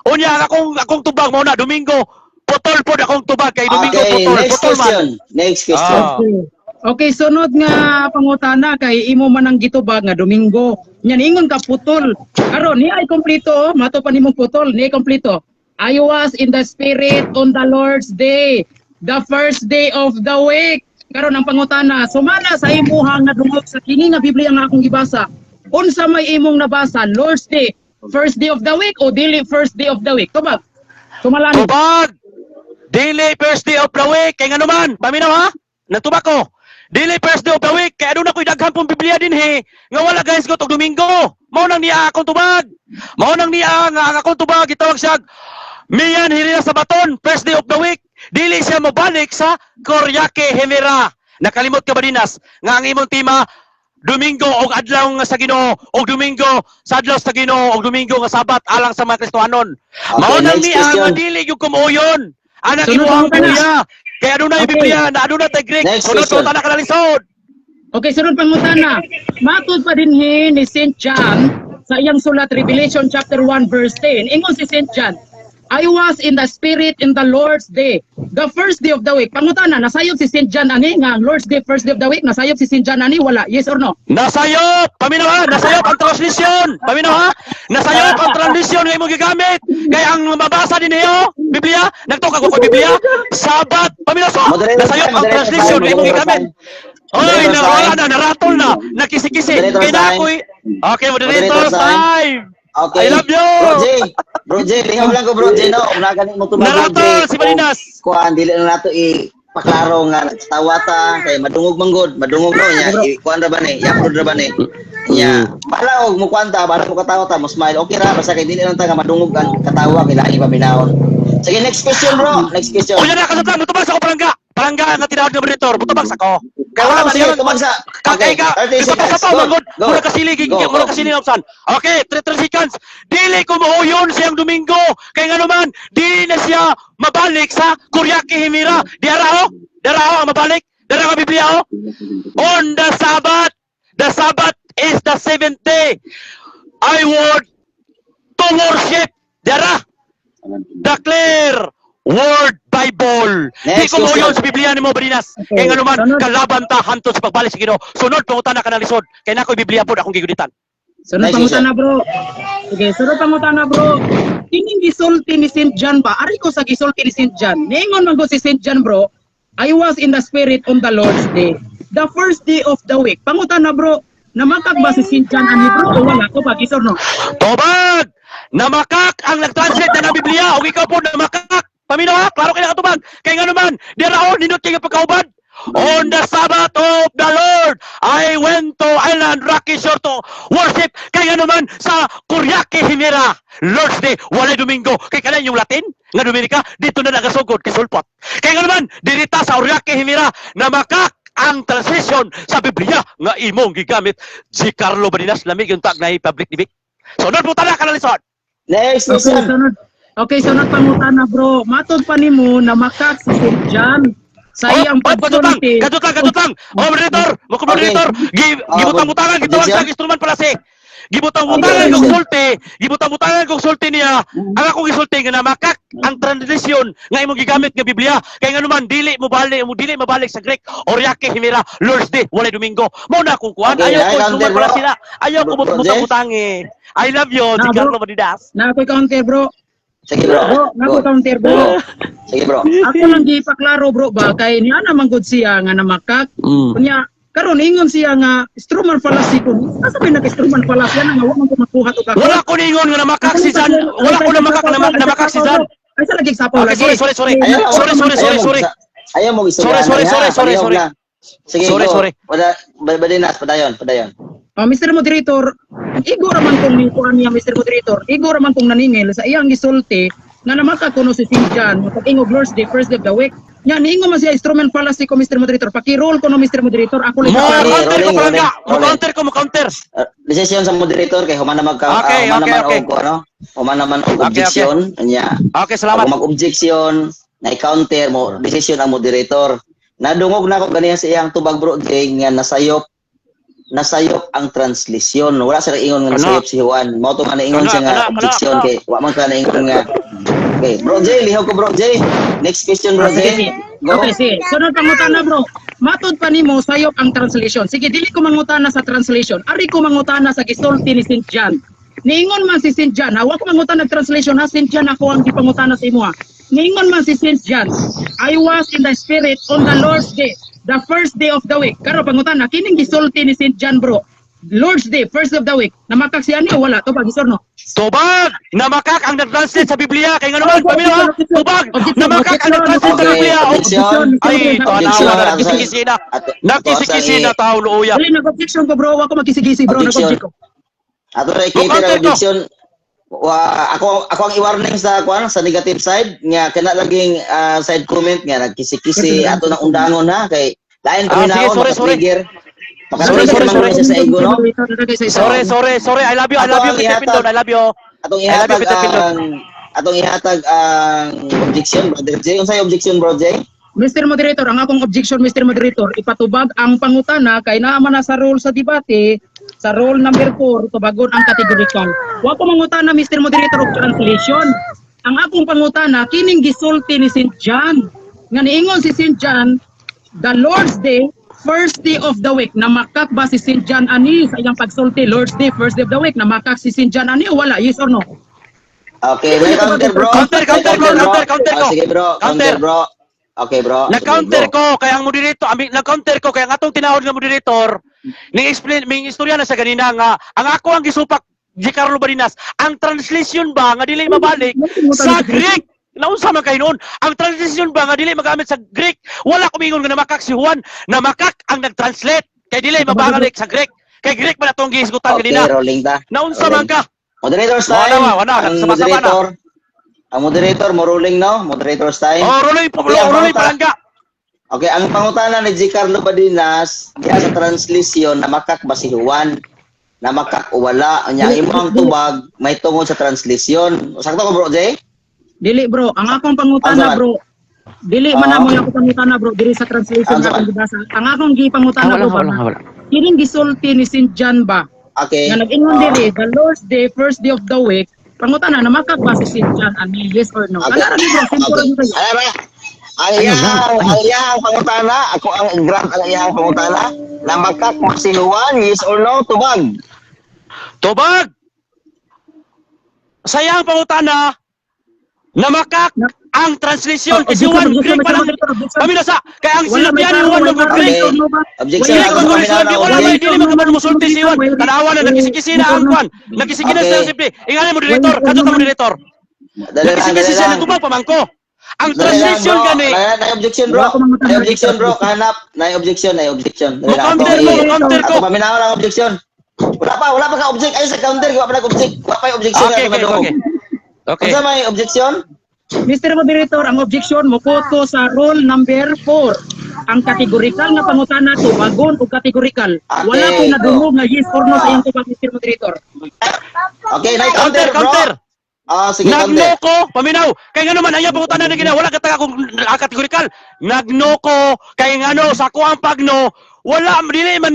Unya akong tubag mo na Domingo. Putol pod akong tubag kay Domingo Okay, putol. next Putol man. question. Next question. Ah. Okay, sunod nga pangutana kay imo man ang gitubag nga Domingo. Nya ingon ka putol. Karon ni ay kompleto, mato pa nimong putol, ni kompleto. I was in the spirit on the Lord's day, the first day of the week. Karon ang pangutana, sumala sa imuha nga dungog sa kini nga Biblia nga akong gibasa. Unsa may imong nabasa? Lord's day, first day of the week o dili first day of the week? Tubag. Sumalani. Tubag! Dili first day of the week. Kaya nga naman, paminaw ha? Nagtubag ko. Dili first day of the week. Kaya doon ako'y daghang pong Biblia din he. Nga wala guys ko tog Domingo. Mao nang niya akong tubag. Mao nang niya nga akong tubag. Itawag siya, Miyan Hirina sa Baton, first day of the week. Dili siya mabalik sa Koryake Hemera. Nakalimot ka ba dinas? Nga ang imong tema, Domingo og adlaw nga sa Ginoo, og Domingo sa adlaw sa Ginoo, og Domingo nga Sabat alang sa mga Kristohanon. Mao nang next niya nga question. dili gyud kumuyon. Anak Sunod imuhang ang Biblia. Kaya adunay Okay. Biblia na adunay tay Greek. Next Sunod question. ko tanan ka lisod. Okay, sunod pangutana. Matod pa din ni St. John sa iyang sulat Revelation chapter 1 verse 10. Ingon si St. John, I was in the spirit in the Lord's day, the first day of the week. Pangutana, nasayop si St. John ani nga Lord's day, first day of the week, nasayop si St. John ani wala? Yes or no? Nasayop! Paminaw ha! Nasayop ang translisyon! Paminaw ha! Nasayop ang translisyon nga imong gigamit! Kaya ang mabasa din niyo, Biblia, nagtukag ko Biblia, Sabat! Paminaw so! Moderator Nasayop time, ang moderator translisyon time, nga imong moderator gigamit! time. Oy, Moderator nawala time. na, naratol na, nakisi-kisi. Moderator Kaya na time. ako'y... Okay, moderator Moderator time. time! Okay. I love you! Bro J, liham lang ko Bro J, no? Kung nagaling mo tumag Bro J. Naratol si Balinas! Kuan, dili na nato paklaro nga tawata kay madungog manggod, madungog no nya kuan ra ba ni, i-upload ra ba ni. Nya, bala og mo kwanta, bala mo katawa ta, mo smile. Okay ra basta kay dili lang ta nga madungog ang katawa kay lahi pa binawon. Sige, next question bro. Next question. O yan na, kasutang, mutubag sa ko palangga! Palangga nga tinawag ng moderator, mutubag sa ko! Kaya wala man Sige, yan. tumagsa. Kakay ka! 30 Ito pa sa seconds. pa, manggod! Go. Muna kasilig, Go. muna kasilig ng opsan. Okay, 3 seconds. Dili ko mauyon siyang Domingo. Kaya nga naman, di na siya mabalik sa Kuryake Himira. Diara ho? Diara ho ang mabalik? Diara nga Biblia ho? On the Sabbath is the 7th day. I want to worship. Diara! Declare Word Bible. Di Next ko mo question. yun sa Biblia ni mo, Barinas. Okay. Kaya nga naman, Sunod. kalaban ta hanto sa pagbalik sa Ginoo. Sunod, pangutan na ka na lisod. Kaya na ako'y Biblia po, akong giguditan. Sunod Next pangutana bro. Okay, sunod pangutana bro. Kining gisulti ni St. John ba? Ari ko sa gisulti ni St. John. Ningon man ko si St. John bro. I was in the spirit on the Lord's day, the first day of the week. Pangutana bro, namakag ba si St. John ani bro o wala ko ba gisor no? Tobag! Namakak ang nag-translate na ng Biblia. O ikaw po, namakak. Pamino ha? Klaro kayo nakatubag. Kaya nga naman, diraon, ninot kayo pagkaubad. On the Sabbath of the Lord, I went to Island Rocky Shore to worship. Kaya nga naman, sa Kuryake Himera, Lord's Day, walay Domingo. Kaya kanan yung Latin, nga Dominica, dito na nagasugod, kisulpot. Kaya nga naman, dirita sa Kuryake Himera, namakak ang translation sa Biblia nga imong gigamit. G. Carlo Barinas, lamig yung tag na public debate. Sunod po tala ka na lisod. Next Okay, question. sunod. Okay, sunod pangutana bro. Matod pa nimo namakak si St. John sa iyang pagsulti. Kadutang. O, moderator, moderator, gibutang-butangan, gitawag sa instrument pala si. Gibutang-butangan kong sulti, gibutang-butangan kong sulti niya. Ang akong isulti nga namakak ang tradisyon nga imong gigamit nga Biblia. Kaya nga naman, dili mabalik sa Greek, Oryake Himera, Lord's Day, walay Domingo. Mao na akong kuhan, Okay, ayaw ko I instrument bro. pala sila. Ayaw ko Bro, butang-butang eh. I love you, Na, si bro. Carlo Madidas. Na ako'y counter bro. Sige Bro, bro. na ako'y Go. counter bro. Sige bro. Ako lang gipaklaro bro ba kay niya naman gud siya nga namakak. Kunya karon ingon siya nga instrument fallacy ko. Asa ba nag-instrument fallacy nga wa man ko makuha to ka. Wala ko ningon nga namakak si Jan. Wala ko namakak si Jan. Ay sa lagi sapaw Okay, lagi. sorry. Sorry. Ayaw mo Sorry. istorya. Sige, Sorry, go. sorry. Badinas, padayon. Mr. Moderator, igo raman kong ni kuan niya Mr. Moderator. Igo raman kong naningil sa iyang gisulti nga namakak kuno si St. John pag ingog Lord's Day first day of the week. Nya niingon man siya instrument fallacy ko Mr. Moderator. Paki-roll ko no Mr. Moderator. Ako lang Counter ko. Decision sa moderator kay human naman Okay. human naman og Okay. objection nya. Okay, salamat. Kung mag-objection, na i-counter mo, decision ang moderator. Nadungog na ako ganiya sa iyang tubag bro Jay nga nasayop ang translisyon. Wala sa ingon nga nasayop si Juan. Mao to nga naingon siya nga objection kay wa man ka naingon nga. Okay, bro Jay, lihaw ko bro Jay. Next question bro Jay. Go. Okay, sige. Sunod pangutana bro. Matod pa nimo sayop ang translation. Sige, dili ko mangutana sa translation. Ari ko mangutana sa gisulti ni St. John. Niingon man si St. John, hawa ko mangutana translation ha, St. John ako ang gipangutana sa imo ha. Niingon man si St. John, I was in the spirit on the Lord's day, the first day of the week. Karo pangutana, kining gisulti ni St. John bro. Lord's day, first of the week. Namakak siya niya, wala. To pag no? Tubag! Namakak ang nag-translate sa Biblia. Kaya nga naman, paminaw ha? Tubag! Namakak ang nag-translate sa Biblia. Ay, ito, anawa na. Nagkisikisi na. Nagkisikisi na tao, luuya. Dali, nag-objection ko bro. Ako magkisigisi bro. Nag-object ko. Ato na ikita objection. Ako ang i-warning sa negative side nga kana laging side comment nga nagkisi-kisi ato nang undangon ha kay lain kami na sorry. Sorry. sa ego no. Sorry. I love you, Peter Pindon. I love you. Atong ihatag ang objection, Brother J. Unsay objection, Bro J? Mr. Moderator, ang akong objection, Mr. Moderator, ipatubag ang pangutana kay naman na sa rule sa debate, sa rule number 4, tubagon ang categorical. Wa ko mangutana, Mr. Moderator, of translation. Ang akong pangutana, kining gisulti ni St. John. Nga niingon si St. John, the Lord's Day, first day of the week. Namakak ba si St. John ani sa iyang pagsulti? Lord's Day, first day of the week. Namakak si St. John ani o wala? Yes or no? Okay, may counter, bro. Counter ko. Sige, bro. Counter, bro. Okay, bro. Nag-counter ko kaya ang moderator, nag-counter ko kaya ang atong tinawag nga moderator, ning-explain, may istorya na sa ganina nga, ang ako ang gisupak G. Carlo Barinas, ang translation ba nga dili mabalik sa Greek? Naunsa man kay noon? Ang translation ba nga dili magamit sa Greek? Wala kumingon nga namakak si Juan, namakak ang nag-translate kay dili mabalik sa Greek. Kay Greek man atong gihisgutan ganina. Okay, rolling ta. Naunsa man ka? Moderator's time. Wala. Ang moderator mo ruling no? Moderator's time. Oh, ruling palangga. Okay, ang pangutana ni G. Carlo Badinas, diya sa translation, namakak ba si Juan? Namakak o wala? Ang imong tubag, may tungod sa translation. Sakto ko, Bro J? Dili bro, ang akong pangutana bro. Dili man na mo ako pangutana bro, dili sa translation na akong gibasa. Ang akong gipangutana bro ba? Kining gisulti ni St. John ba? Okay. Nga nag-ingon dili, the Lord's Day, first day of the week. Pangutana, namakak ba si St. John ani? Yes or no? Okay. Ala ra bro, simple lang kayo. Ang iyang pangutana, ako ang grant ang iyang pangutana, namakak ba si Juan? Yes or no? Tubag. Tubag! Sayang pangutana, namakak ang translation kasi Juan Greek pa lang. Kami nasa, kaya ang sinabihan ni Juan ng Greek. Objection. Wala may dili magaman musulti si Juan. Tanawa na, nagkisikisi na ang Juan. Nagkisikisi na sa simple. Ingalan mo, moderator. Kadto ta mo, moderator. Nagkisikisi siya ng tubag, pamangko. Ang translation gani. Na-objection bro. Kahanap. Na-objection. Counter ko. Paminaw lang objection. Wala pa ka-object. Ay, sa counter. Wala pa nag-object. Wala pa yung objection. Okay. Kung may objection? Mr. Moderator, ang objection mo ko sa rule number 4. Ang categorical nga pangutana tubagon o categorical. Wala ko nadungog nga yes or no sa iyong tubag, Mr. Moderator. Okay, na-counter bro. Sige, Nagnoko, paminaw. Kaya nga naman, ayaw pangutana na gina, wala kataga kung kategorikal. Nagnoko, kaya nga no, sa kuang pagno, wala, dili man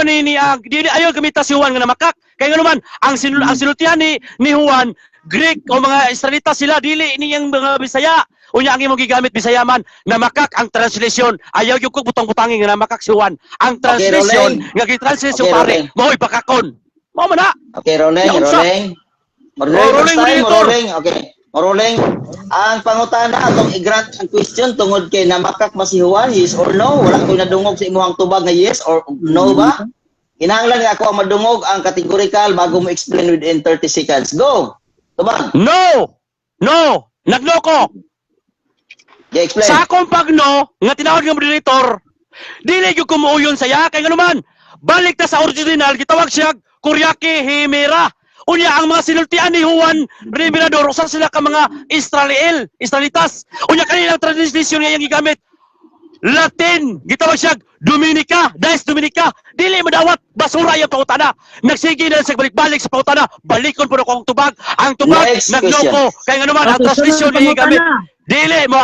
ni ayaw gamita si Juan nga namakak. Kaya nga naman, ang sinultihan ni Juan, Greek o mga Israelita sila, dili niyang mga Bisaya. Unya ang imong gigamit Bisaya man, namakak ang translation. Ayaw yung kong butang-butangin nga namakak si Juan. Ang translation, nga gitranslation pare, mahoy pakakon. Mao man na. Okay, rolling. Okay. Rolling. Ang pangutana atong i-grant ang question tungod kay namakak ba si Juan, yes or no? Wala ko nadungog sa imong tubag nga yes or no ba? Kinahanglan nga ako ang madungog ang categorical bago mo explain within 30 seconds. Go. Tubag. No. Nagnoko. Explain. Sa akong pagno, nga tinawag ng moderator, dili yung kumuuyon saya, kaya nga naman, balik na sa original, gitawag siya, Kuryaki Himera. Unya, ang mga sinultian ni Juan Revelador, usan sila ka mga Israelitas. Unya, kanilang translation nga yung gigamit, Latin, gitawag siya, Dominica, Dies Dominica, dili madawat, basura yung pautana. Nagsige na sa balik-balik sa pautana, balikon po na kong tubag. Ang tubag, nagnoko. Kaya nga naman, ang translation nga yung gigamit, dili mo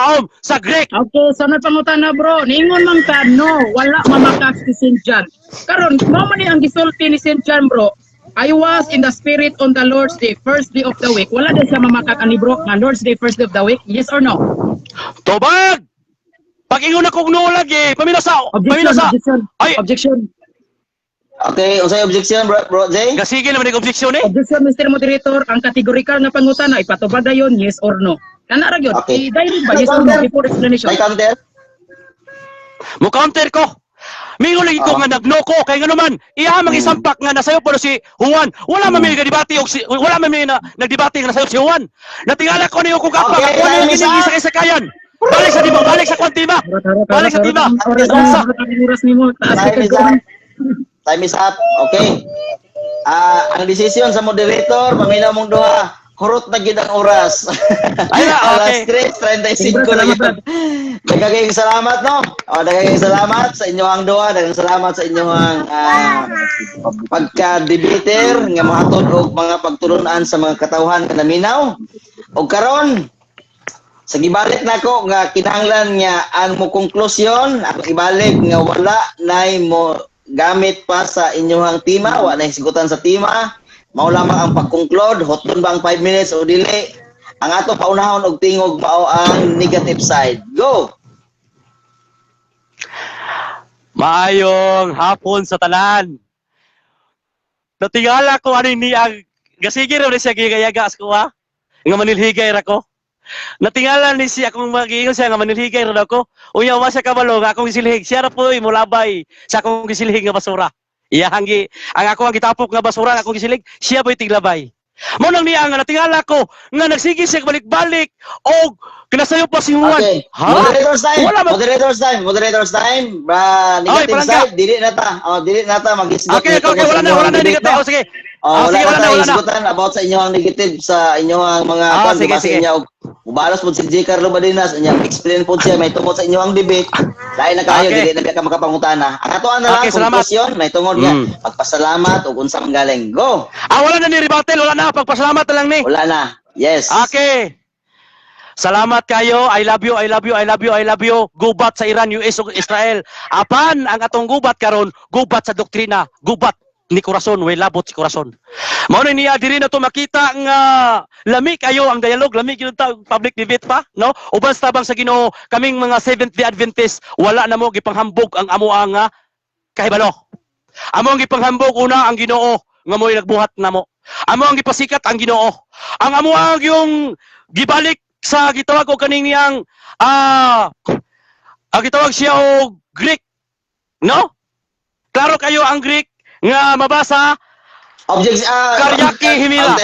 sa Greek. Okay, sunod pangutana bro. Ningon man ka, no, wala mamakak si St. John. Karon, mo man ni ang gisulti ni St. John bro. I was in the spirit on the Lord's Day, first day of the week. Wala din siya mamakak ani bro, na Lord's Day, first day of the week. Yes or no? Tubag! Pag ingon ako no lagi, paminasa. Objection. Ay, Objection. Okay, unsay objection, bro Jay? gasige naman yung objection eh. Objection, Mr. Moderator. Ang kategorikal na pangutana, ipatubag na yun, yes or no. Kana ra gyud. Okay. I-direct ba yes or no before explanation? May counter? Mo counter ko. Mingon lagi ko nga nagno ko kay nga naman iya isampak nga nasayo pero si Juan. Wala man may debate og wala man may nagdebate nga nasayo si Juan. Natingala ko niyo kung kapa Okay, ako niyo time is up. kinigisa kay sakayan. Balik sa tiba, balik sa kwantima. Balik sa tiba. Oras nimo. Taas Time ka is up. Time is up. Okay. Ang desisyon sa moderator, paminaw mong duha. Hurot na gid ang oras. Ay na, okay. Alas 3:35 na yun. Daghang salamat no. Daghang salamat sa inyong duha, daghang salamat sa inyong pagka-debater nga mohatod og mga pagtulunan sa mga katawhan nga naminaw. Og karon sa gibalik nako nga kinahanglan nga ang mo konklusyon, ako ibalik nga wala nay mo gamit pa sa inyong tema, wala nay sigutan sa tema. Mao lamang ang pag-conclude, hoton ba ang 5 minutes o dili? Ang ato paunahon og tingog mao ang negative side. Go. Maayong hapon sa tanan. Natingala ko ano ni ang gasige ra siya gigayaga sa kuha. Nga manilhigay ra ko. Natingala ni siya kung magiingon siya nga manilhigay ra ko. Unya wa siya kabalo nga akong gisilhig. Siya ra po mulabay sa akong gisilhig nga basura. Iya hanggi ang ako ang gitapok nga basura nga akong gisilhig, siya boy tiglabay. Mo nang niya nga natingala ko nga nagsige siya balik-balik og kinasayo pa si Juan. Okay. Ha? Moderator's time. Wala mag- Moderator's time. Negative palangga. side, dili na ta. Dili na ta mag-isgot. Okay, wala na negative. Oh, sige. Wala sige, na tayo wala na. isgutan about sa inyong negative sa inyong mga Sige, sige. Ubalos po si J. Carlo Badinas, explain po siya, may tungkol sa inyong debate. Dahil na kayo, Okay. dili na ka makapangutana. Ang atuan na lang, Okay, salamat. konklusyon, may tungkol niya. Magpasalamat o unsang galing. Go! Wala na ni rebuttal, wala na. Pagpasalamat na lang ni. Wala na. Yes. Okay. Salamat kayo. I love you, I love you, I love you, I love you. Gubat sa Iran, US ug Israel. Apan ang atong gubat karon, gubat sa doktrina, gubat ni Corazon, way labot si Corazon. Mao na niya diri na to makita nga lami kayo ang dialogue, lami gyud ta public debate pa, no? Uban sa tabang sa Ginoo, kaming mga Seventh-day Adventist, wala na mo gipanghambog ang amo nga kahibalo. Amo ang gipanghambog una ang Ginoo nga mo'y nagbuhat namo. Amo ang gipasikat ang Ginoo. Ang amo ang yung gibalik sa gitawag ko kaning niyang gitawag siya og Greek, no? Klaro kayo ang Greek nga mabasa Objects, Karyaki Himila.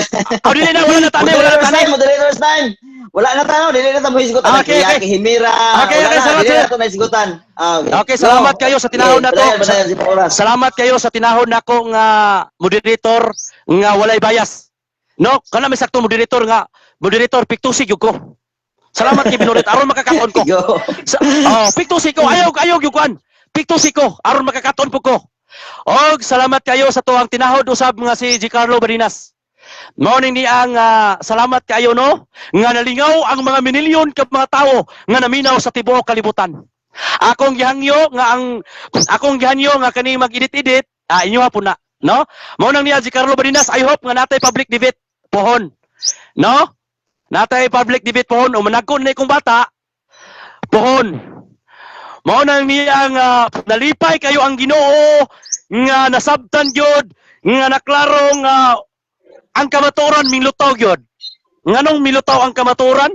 Dili na wala na tanay, wala na Moderator's tanay. time, moderator's time. Wala na tayo, dili na tayo hisgutan. Okay, Karyaki Himira. Okay, Wala na, salamat, dili sir. na tayo hisgutan. Okay, salamat kayo sa tinahon na to. Badayan, si Paulas. Salamat kayo sa tinahon nako nga moderator nga walay bias. No, kana may sakto moderator piktusig gyud ko. Salamat kay Binorit aron makakaton ko. Go. Piktusig ko ayaw gyud kuan. Piktusig ko aron makakaton po ko. Og salamat kayo sa tuwang tinahod usab nga si J. Carlo Barinas. Morning ni ang salamat kayo no nga nalingaw ang mga minilyon ka mga tao nga naminaw sa tibuok kalibutan. Akong gihangyo nga kani mag-edit-edit, inyo po na, no? Mao nang niya si Carlo Barinas, I hope nga natay public debate pohon. No? Natay public debate pohon o managkon na ikong bata pohon. Mao nang niya nga nalipay kayo ang Ginoo nga nasabtan gyud nga naklaro nga ang kamatuoran minglutaw gyud. Nganong milutaw ang kamatuoran?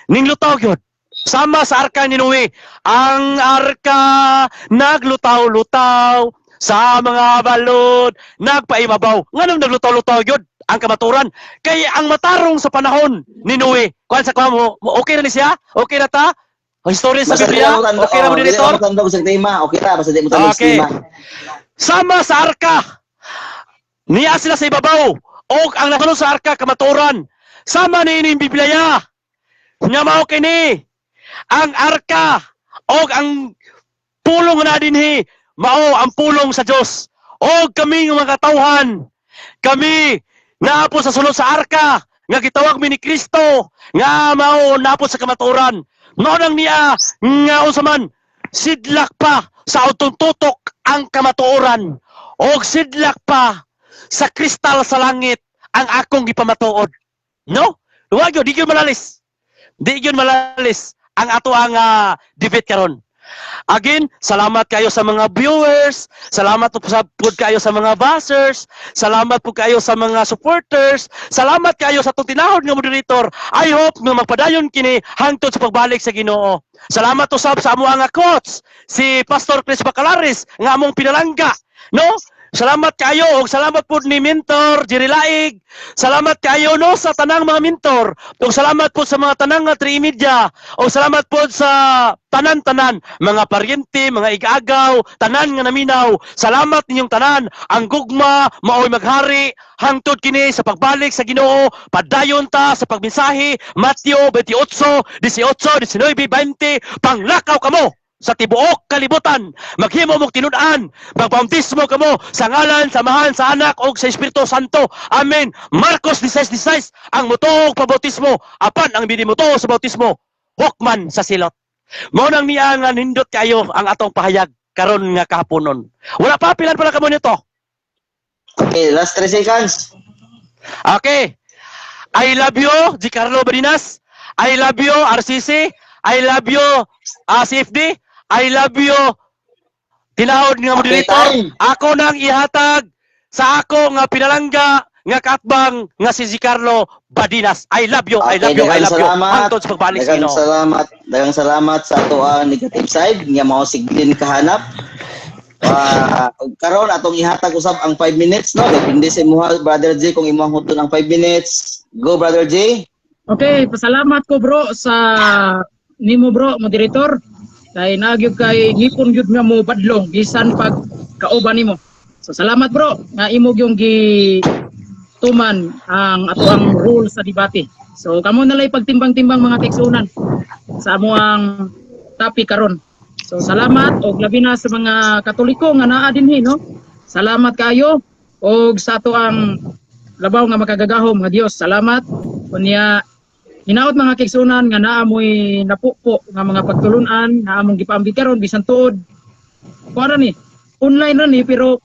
Ninglutaw gyud. Sama sa arka ni Noe, ang arka naglutaw-lutaw sa mga balod, nagpaibabaw. Nganong naglutaw-lutaw gyud ang kamatuoran? Kay ang matarong sa panahon ni Noe, kuan sa mo, okay na ni siya? Okay na ta? Historia sa Biblia? Okay na mo dito? Okay ra, basta di mo tandog sa Okay. tema. Sama sa arka, niya sila sa ibabaw, o ang nakalong sa arka, kamatuoran. Sama ni ining Biblia, nga mao kini, ang arka, o ang pulong na dinhi, mao ang pulong sa Diyos. O kami nga mga tauhan, kami naapo sa sulod sa arka, nga gitawag mi ni Kristo, nga mao naapo sa kamatuoran. Mao nang niya, nga usaman, sidlak pa sa autong tutok ang kamatuoran. O sidlak pa sa kristal sa langit ang akong gipamatuod. No? Huwag yun, di yun malalis. Di yun malalis. ang ato ang debate karon. Again, salamat kayo sa mga viewers, salamat po kayo sa mga buzzers, salamat po kayo sa mga supporters, salamat kayo sa itong tinahod nga moderator. I hope nga magpadayon kini hangtod sa pagbalik sa Ginoo. Salamat usab sa amo nga coach, si Pastor Chris Bacalaris nga among pinalangga, no? Salamat kayo og salamat po ni Mentor Jerry Laig. Salamat kayo no sa tanang mga mentor. Og salamat po sa mga tanang nga Trimedia. Og salamat po sa tanan-tanan mga paryente, mga igagaw, tanan nga naminaw. Salamat ninyong tanan. Ang gugma maoy maghari hangtod kini sa pagbalik sa Ginoo. Padayon ta sa pagmensahe Mateo 28, 18, 19, 20. Panglakaw kamo sa tibuok kalibutan, maghimo mong tinud-an, magbautismo kamo sa ngalan, samahan sa anak o sa Espiritu Santo. Amen. Marcos 16:16 ang mutuog pabautismo, apan ang binimuto sa bautismo, hukman sa silot. Mao nang niya nga nindot kayo ang atong pahayag karon nga kahaponon. Wala pa pilan pala kamo nito. Okay, last 3 seconds. Okay. I love you, Giancarlo Barinas. I love you, RCC. I love you, CFD. I love you, tinahod nga moderator. time. Ako nang ihatag sa ako nga pinalangga nga katbang nga si Giancarlo Badinas. I love you, I love you, I love you. Hangtod sa pagbalik sa Ginoo. Daghang salamat sa ato ang negative side nga mao siglin kahanap. Karon atong ihatag usab ang 5 minutes, no? Depende sa imo, Brother J, kung imong huton ang 5 minutes. Go, Brother J. Okay, pasalamat ko bro sa nimo bro, moderator. Kay nagyud kay ngipon gyud nga mo badlong bisan pag kauban nimo. So salamat bro nga imo gyung gi tuman ang ato ang rule sa debate. So kamo nalay pagtimbang-timbang mga kaigsunan sa amo ang topic karon. So salamat og labi na sa mga Katoliko nga naa dinhi no. Salamat kayo og sa ato ang labaw nga makagagahom nga Dios. Salamat kunya hinaot mga kaigsunan nga naa moy napupo nga mga pagtulunan nga among gipaambit karon bisan tuod. Kuara ni online ra ni pero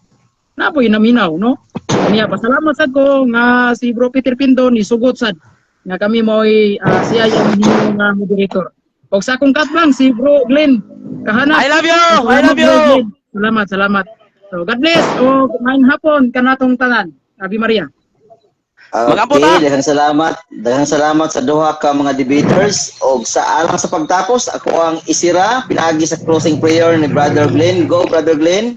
napoy naminaw no. Niya pasalamat sad ko nga si Bro Peter Pinto ni sugot sad nga kami moy siya yung ninyo nga moderator. Og sa akong katbang si Bro Glenn kahanap. I love you, I Salamat, love you. Bro Glenn. Salamat. So God bless o maayong hapon kanatong tanan. Ave Maria. Mag-ambot, Okay, daghang salamat sa duha ka mga debaters og sa alang sa pagtapos ako ang isira pinagi sa closing prayer ni Brother Glenn. Go, Brother Glenn.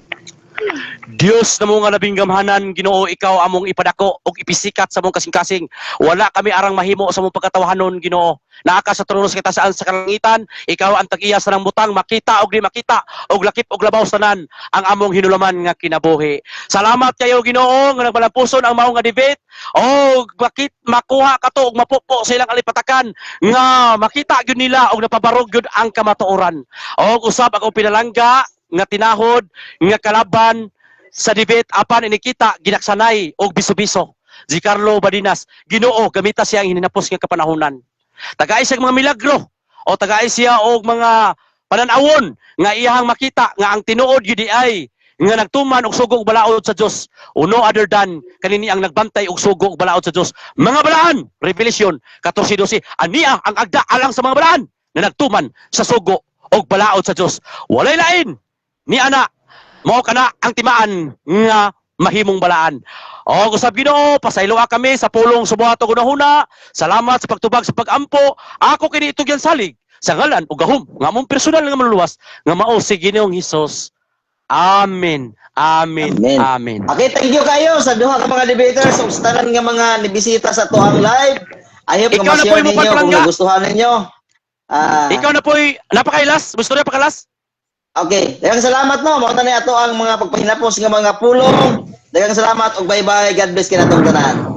Dios na mo nga labing gamhanan, Ginoo, ikaw among ipadako og ipisikat sa mong kasing-kasing. Wala kami arang mahimo sa mong pagkatawahanon, Ginoo. Naaka sa trono sa kitasaan sa kalangitan, ikaw ang tag-iya sa nang butang, makita og di makita, og lakip og labaw sanan ang among hinulaman nga kinabuhi. Salamat kayo, Ginoo, nga nagbalampuson ang mao nga debate, og makuha kato og mapupo sa ilang alipatakan nga makita gyud nila og napabarog gyud ang kamatuoran. Og usab ako pinalangga nga tinahod nga kalaban sa debate apan inikita ginaksanay og biso-biso. Giancarlo Badinas, Ginoo, gamita siya ang hininapos nga kapanahonan. Tagaay siya mga milagro o tagaay siya og mga pananawon nga iyang makita nga ang tinuod gyud ay nga nagtuman og sugo og balaod sa Dios. No other than kanini ang nagbantay og sugo og balaod sa Dios. Mga balaan, Revelation 14:12, ania ang agda alang sa mga balaan na nagtuman sa sugo og balaod sa Dios. Walay lain ni ana mao kana ang timaan nga mahimong balaan. O usab Ginoo, pasayloa kami sa pulong subuhato gunahuna. Salamat sa pagtubag sa pagampo. Ako kini itugyan salig sa ngalan ug gahom nga among personal nga maluluwas nga mao si Ginoong Hesus. Amen. Amen. Amen. Okay, thank you kayo sa duha ka mga debaters ug sa tanan nga mga nibisita sa tuang live. I hope Ikaw na ma-share po yung ninyo kung magpalangga. nagustuhan ninyo. Ikaw na po'y napakailas. Gusto na pakalas? Okay, daghang salamat no. Mao tani ato ang mga pagpahinapos nga mga pulong. Daghang salamat ug bye-bye. God bless kinatong tanan.